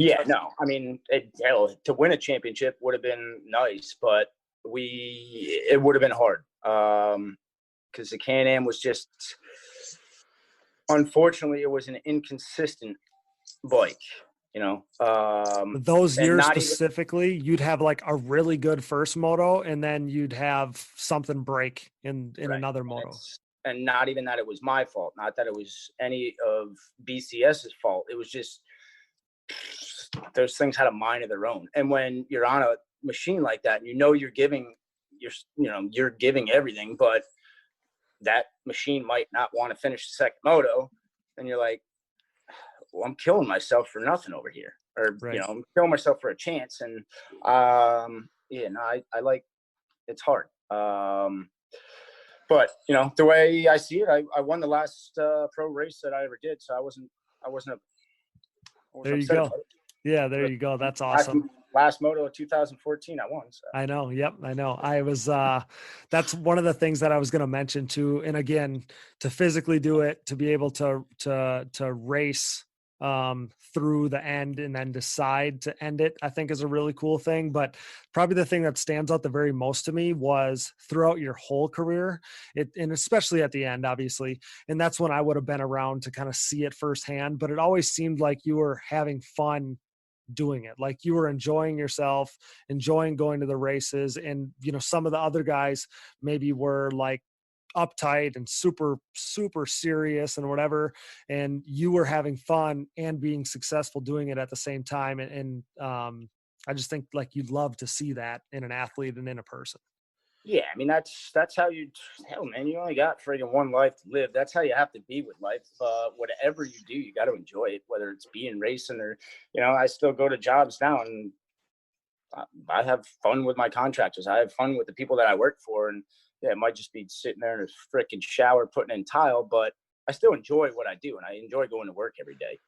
I mean, to win a championship would have been nice, but it would have been hard. Because the Can-Am was just, unfortunately, it was an inconsistent bike, those years specifically, you'd have like a really good first moto and then you'd have something break in another moto. And not even that it was my fault, not that it was any of BCS's fault. It was just those things had a mind of their own. And when you're on a machine like that, you're giving everything, but that machine might not want to finish the second moto. And you're like, well, I'm killing myself for nothing over here, or, Right. you know, I'm killing myself for a chance. And, yeah, no, I like, it's hard. But, you know, the way I see it, I won the last pro race that I ever did. So I wasn't There you upset go. about it. Yeah, there you go. That's awesome. Last moto of 2014, I won. So. I know. Yep. I know. I was, that's one of the things that I was going to mention too. And again, to physically do it, to be able to race, through the end and then decide to end it, I think is a really cool thing. But probably the thing that stands out the very most to me was throughout your whole career, and especially at the end, obviously. And that's when I would have been around to kind of see it firsthand, but it always seemed like you were having fun doing it. Like you were enjoying yourself, enjoying going to the races. And, you know, some of the other guys maybe were like uptight and super, super serious and whatever. And you were having fun and being successful doing it at the same time. And I just think like you'd love to see that in an athlete and in a person. Yeah, I mean, that's how hell, man, you only got friggin' one life to live. That's how you have to be with life. Whatever you do, you got to enjoy it, whether it's being racing or, you know, I still go to jobs now and I have fun with my contractors. I have fun with the people that I work for. And yeah, it might just be sitting there in a freaking shower, putting in tile, but I still enjoy what I do. And I enjoy going to work every day.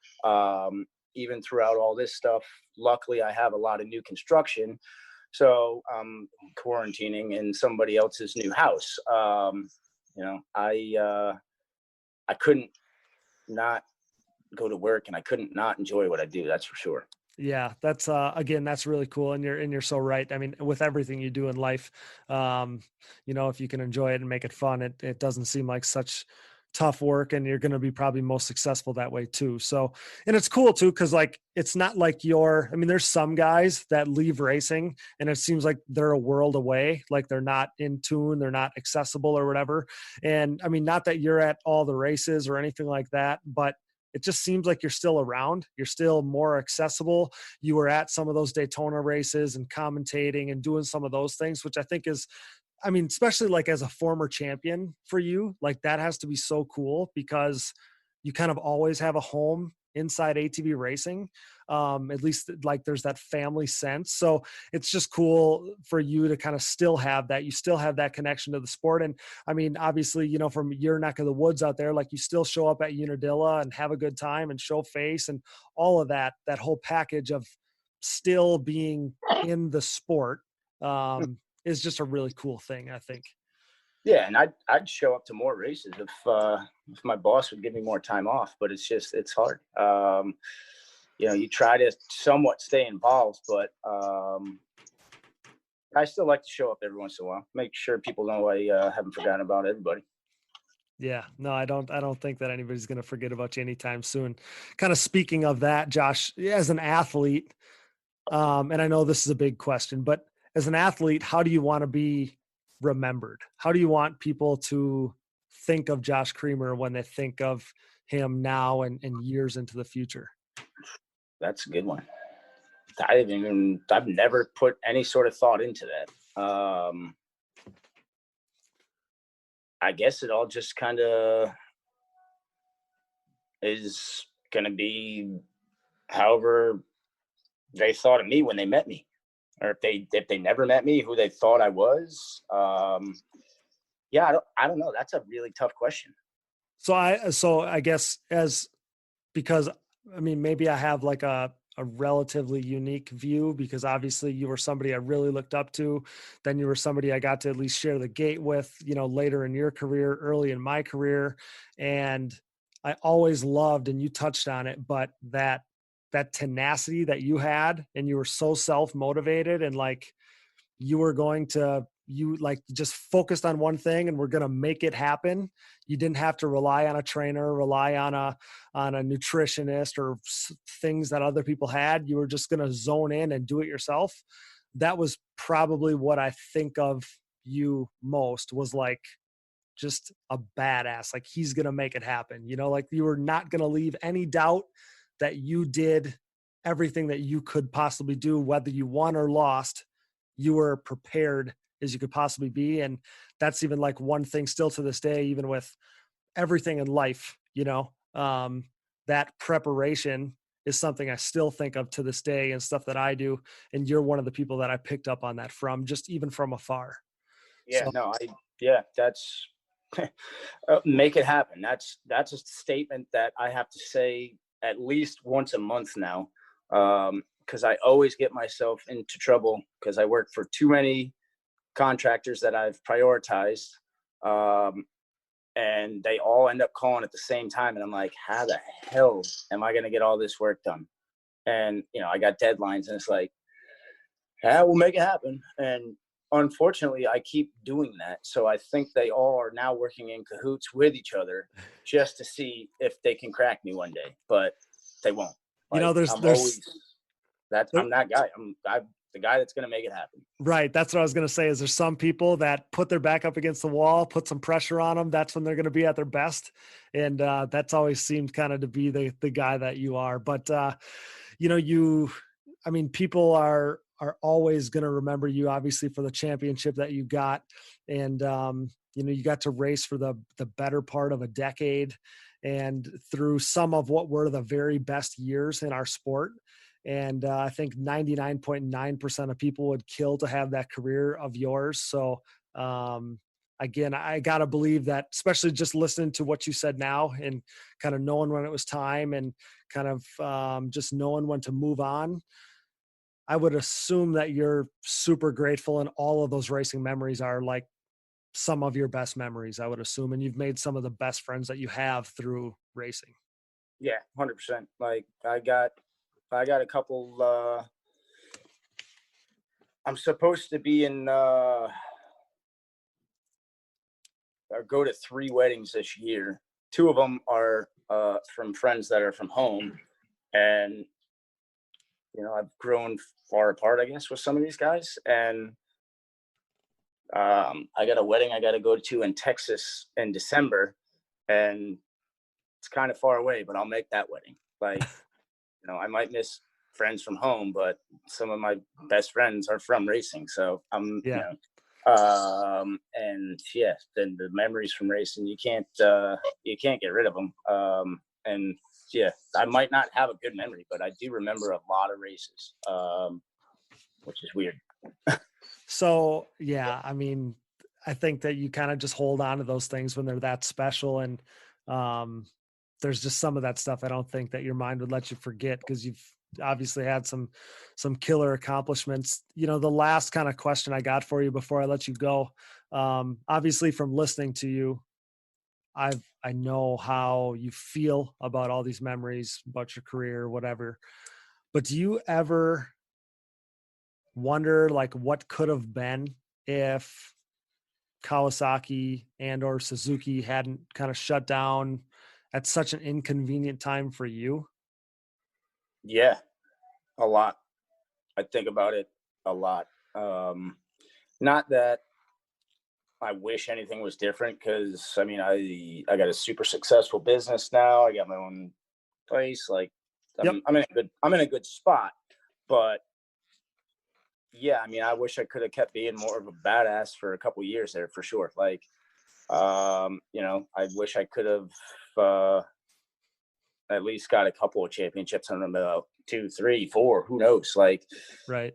Even throughout all this stuff, luckily I have a lot of new construction. So I'm quarantining in somebody else's new house. You know, I couldn't not go to work and I couldn't not enjoy what I do. That's for sure. Yeah, that's again, that's really cool. And you're so right. I mean, with everything you do in life, you know, if you can enjoy it and make it fun, it doesn't seem like such tough work, and you're going to be probably most successful that way too. So, and it's cool too, because like it's not like I mean, there's some guys that leave racing and it seems like they're a world away, like they're not in tune, they're not accessible or whatever. And I mean, not that you're at all the races or anything like that, but it just seems like you're still around. You're still more accessible. You were at some of those Daytona races and commentating and doing some of those things, which I think is, I mean, especially like as a former champion for you, like that has to be so cool because you kind of always have a home inside ATV racing. At least like there's that family sense. So it's just cool for you to kind of still have that. You still have that connection to the sport. And I mean, obviously, you know, from your neck of the woods out there, like you still show up at Unadilla and have a good time and show face and all of that whole package of still being in the sport, is just a really cool thing, I think. Yeah, and I'd show up to more races if my boss would give me more time off, but it's hard. You know, you try to somewhat stay involved, but I still like to show up every once in a while, make sure people know I haven't forgotten about everybody. Yeah, no, I don't think that anybody's going to forget about you anytime soon. Kind of speaking of that, Josh, as an athlete, and I know this is a big question, but as an athlete, how do you want to be remembered? How do you want people to think of Josh Creamer when they think of him now and years into the future? That's a good one. I've never put any sort of thought into that. I guess it all just kind of is going to be however they thought of me when they met me, or if they never met me, who they thought I was. Yeah, I don't know. That's a really tough question. So I guess because I mean, maybe I have like a relatively unique view because obviously you were somebody I really looked up to. Then you were somebody I got to at least share the gate with, you know, later in your career, early in my career. And I always loved, and you touched on it, but that tenacity that you had, and you were so self-motivated and like you like just focused on one thing and we're going to make it happen. You didn't have to rely on a trainer, rely on a nutritionist or things that other people had. You were just going to zone in and do it yourself. That was probably what I think of you most, was like just a badass. Like he's going to make it happen. You know, like you were not going to leave any doubt that you did everything that you could possibly do, whether you won or lost. You were prepared as you could possibly be. And that's even like one thing still to this day, even with everything in life, that preparation is something I still think of to this day and stuff that I do. And you're one of the people that I picked up on that from, just even from afar. Yeah, So, no, that's make it happen. That's a statement that I have to say at least once a month now. Because I always get myself into trouble because I work for too many contractors that I've prioritized. And they all end up calling at the same time. And I'm like, how the hell am I going to get all this work done? And, I got deadlines and it's like, yeah, we'll make it happen. And unfortunately, I keep doing that. So I think they all are now working in cahoots with each other just to see if they can crack me one day, but they won't. Like, I'm that guy. I'm the guy that's going to make it happen. Right. That's what I was going to say is there's some people that put their back up against the wall, put some pressure on them. That's when they're going to be at their best. And that's always seemed kind of to be the guy that you are. But, people are always going to remember you obviously for the championship that you got. And, you got to race for the better part of a decade and through some of what were the very best years in our sport. And I think 99.9% of people would kill to have that career of yours. So again, I got to believe that, especially just listening to what you said now and kind of knowing when it was time and kind of just knowing when to move on. I would assume that you're super grateful and all of those racing memories are like some of your best memories, I would assume. And you've made some of the best friends that you have through racing. Yeah, 100%. Like I got a couple, I'm supposed to be in, or go to 3 weddings this year. 2 of them are from friends that are from home. And, I've grown far apart, I guess, with some of these guys. And I got a wedding I got to go to in Texas in December. And it's kind of far away, but I'll make that wedding. Like, I might miss friends from home, but some of my best friends are from racing. So and yeah, then the memories from racing, you can't get rid of them. And yeah, I might not have a good memory, but I do remember a lot of races, which is weird. So yeah, I think that you kind of just hold on to those things when they're that special. And there's just some of that stuff I don't think that your mind would let you forget because you've obviously had some killer accomplishments. The last kind of question I got for you before I let you go, obviously from listening to you, I know how you feel about all these memories, about your career, whatever. But do you ever wonder like what could have been if Kawasaki and or Suzuki hadn't kind of shut down at such an inconvenient time for you? Yeah, a lot. I think about it a lot. Not that I wish anything was different because I got a super successful business now. I got my own place. Like I'm in a good spot, but yeah, I wish I could have kept being more of a badass for a couple years there for sure. Like, I wish I could have at least got a couple of championships on them, 2, 3, 4, who knows? Like, right.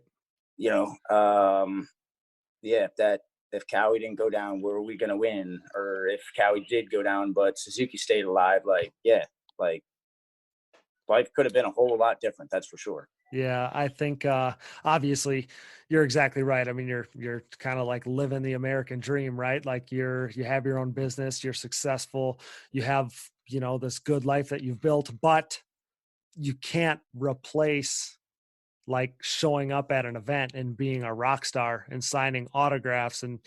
If Cowie didn't go down, were we going to win? Or if Cowie did go down, but Suzuki stayed alive, life could have been a whole lot different. That's for sure. Yeah, I think obviously you're exactly right. You're kind of like living the American dream, right? Like you have your own business, you're successful, you have, this good life that you've built, but you can't replace like showing up at an event and being a rock star and signing autographs and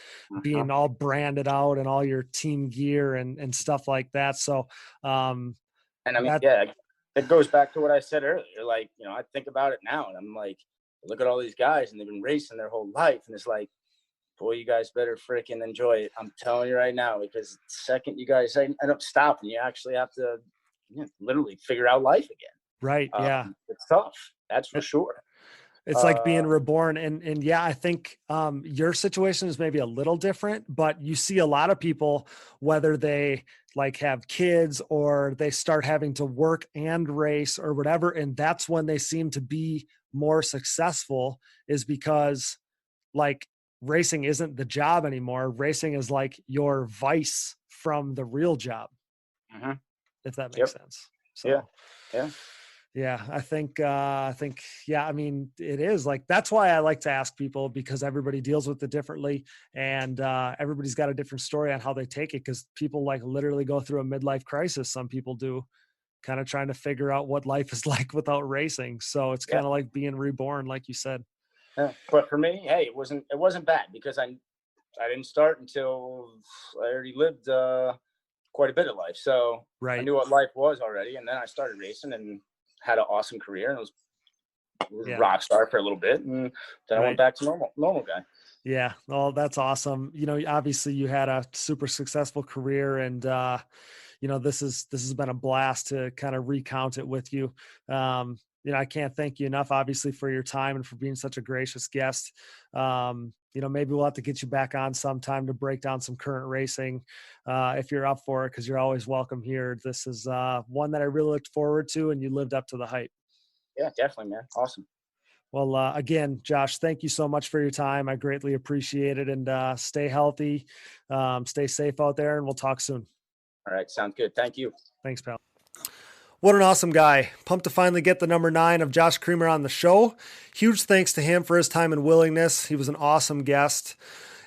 being all branded out and all your team gear and stuff like that. So, it goes back to what I said earlier. Like, I think about it now and I'm like, look at all these guys and they've been racing their whole life. And it's like, boy, you guys better freaking enjoy it. I'm telling you right now, because the second you guys end up stopping, you actually have to literally figure out life again. Right. Yeah. It's tough. That's for sure. It's like being reborn. And yeah, I think your situation is maybe a little different, but you see a lot of people, whether they like have kids or they start having to work and race or whatever. And that's when they seem to be more successful, is because like racing isn't the job anymore. Racing is like your vice from the real job, if that makes sense. So, yeah, I think, yeah, I mean, it is like, that's why I like to ask people, because everybody deals with it differently, and everybody's got a different story on how they take it. Cause people like literally go through a midlife crisis. Some people do, kind of trying to figure out what life is like without racing. So it's kind of like being reborn, like you said. Yeah. But for me, hey, it wasn't bad, because I didn't start until I already lived quite a bit of life. So I knew what life was already. And then I started racing and had an awesome career, and was rock star for a little bit. And then I went back to normal guy. Yeah. Well, that's awesome. You know, obviously you had a super successful career, and you know, this has been a blast to kind of recount it with you. You know, I can't thank you enough, obviously, for your time and for being such a gracious guest. You know, maybe we'll have to get you back on sometime to break down some current racing, if you're up for it, because you're always welcome here. This is one that I really looked forward to, and you lived up to the hype. Yeah, definitely, man. Awesome. Well, again, Josh, thank you so much for your time. I greatly appreciate it, and stay healthy, stay safe out there, and we'll talk soon. All right. Sounds good. Thank you. Thanks, pal. What an awesome guy. Pumped to finally get the number 9 of Josh Creamer on the show. Huge thanks to him for his time and willingness. He was an awesome guest.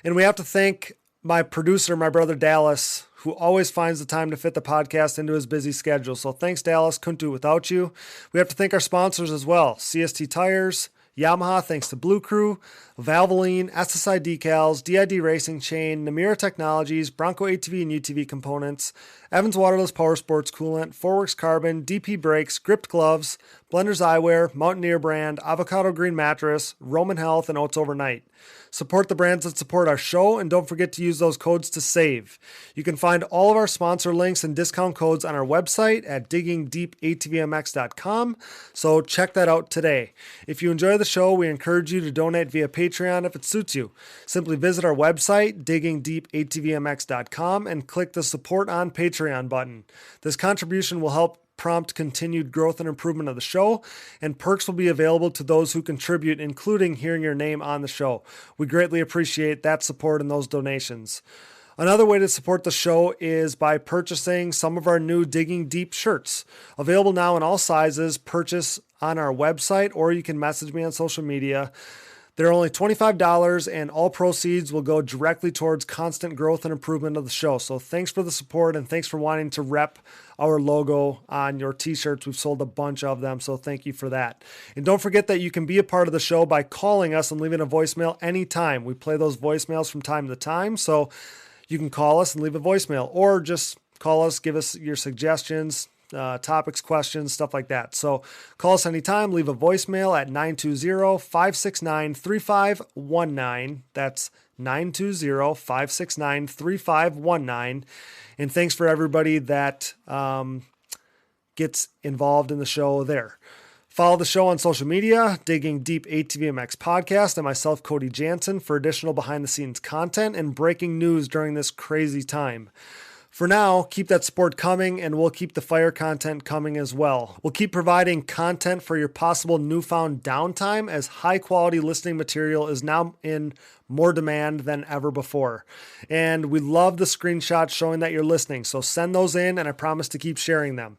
And we have to thank my producer, my brother Dallas, who always finds the time to fit the podcast into his busy schedule. So thanks, Dallas. Couldn't do it without you. We have to thank our sponsors as well. CST Tires, Yamaha, thanks to Blue Crew, Valvoline, SSI Decals, DID Racing Chain, Namira Technologies, Bronco ATV and UTV Components, Evans Waterless Power Sports Coolant, Fourworks Carbon, DP Brakes, Gripped Gloves, Blenders Eyewear, Mountaineer Brand, Avocado Green Mattress, Roman Health, and Oats Overnight. Support the brands that support our show, and don't forget to use those codes to save. You can find all of our sponsor links and discount codes on our website at diggingdeepatvmx.com, so check that out today. If you enjoy the show, we encourage you to donate via Patreon if it suits you. Simply visit our website, diggingdeepatvmx.com, and click the Support on Patreon button. This contribution will help prompt continued growth and improvement of the show, and perks will be available to those who contribute, including hearing your name on the show. We greatly appreciate that support and those donations. Another way to support the show is by purchasing some of our new Digging Deep shirts. Available now in all sizes. Purchase on our website, or you can message me on social media. They're only $25, and all proceeds will go directly towards constant growth and improvement of the show. So thanks for the support, and thanks for wanting to rep our logo on your t-shirts. We've sold a bunch of them, so thank you for that. And don't forget that you can be a part of the show by calling us and leaving a voicemail anytime. We play those voicemails from time to time, so you can call us and leave a voicemail, or just call us, give us your suggestions, topics, questions, stuff like that. So call us anytime, leave a voicemail at 920-569-3519. That's 920-569-3519. And thanks for everybody that gets involved in the show there. Follow the show on social media, Digging Deep ATVMX Podcast, and myself, Cody Jansen, for additional behind-the-scenes content and breaking news during this crazy time. For now, keep that support coming, and we'll keep the fire content coming as well. We'll keep providing content for your possible newfound downtime, as high-quality listening material is now in more demand than ever before. And we love the screenshots showing that you're listening, so send those in, and I promise to keep sharing them.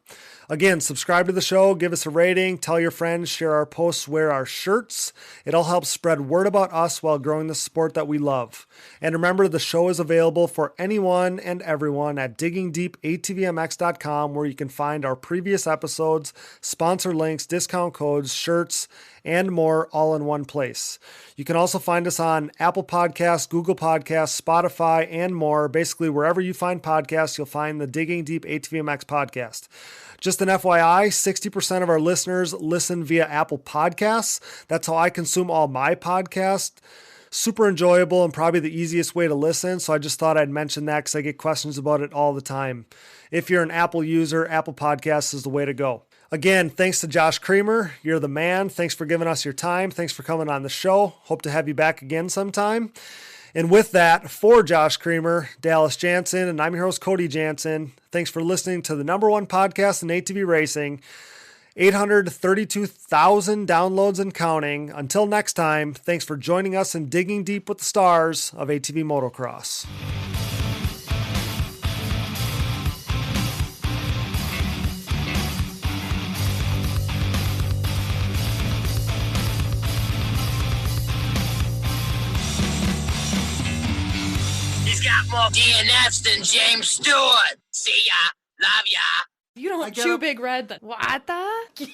Again, subscribe to the show, give us a rating, tell your friends, share our posts, wear our shirts. It all helps spread word about us while growing the sport that we love. And remember, the show is available for anyone and everyone at diggingdeepatvmx.com, where you can find our previous episodes, sponsor links, discount codes, shirts, and more, all in one place. You can also find us on Apple Podcasts, Google Podcasts, Spotify, and more. Basically, wherever you find podcasts, you'll find the Digging Deep ATVMX podcast. Just an FYI, 60% of our listeners listen via Apple Podcasts. That's how I consume all my podcasts. Super enjoyable and probably the easiest way to listen. So I just thought I'd mention that because I get questions about it all the time. If you're an Apple user, Apple Podcasts is the way to go. Again, thanks to Josh Creamer. You're the man. Thanks for giving us your time. Thanks for coming on the show. Hope to have you back again sometime. And with that, for Josh Creamer, Dallas Jansen, and I'm your host, Cody Jansen. Thanks for listening to the #1 podcast in ATV racing. 832,000 downloads and counting. Until next time, thanks for joining us in digging deep with the stars of ATV motocross. He's got more DNFs than James Stewart. See ya. Love ya. You don't chew Big Red. What the?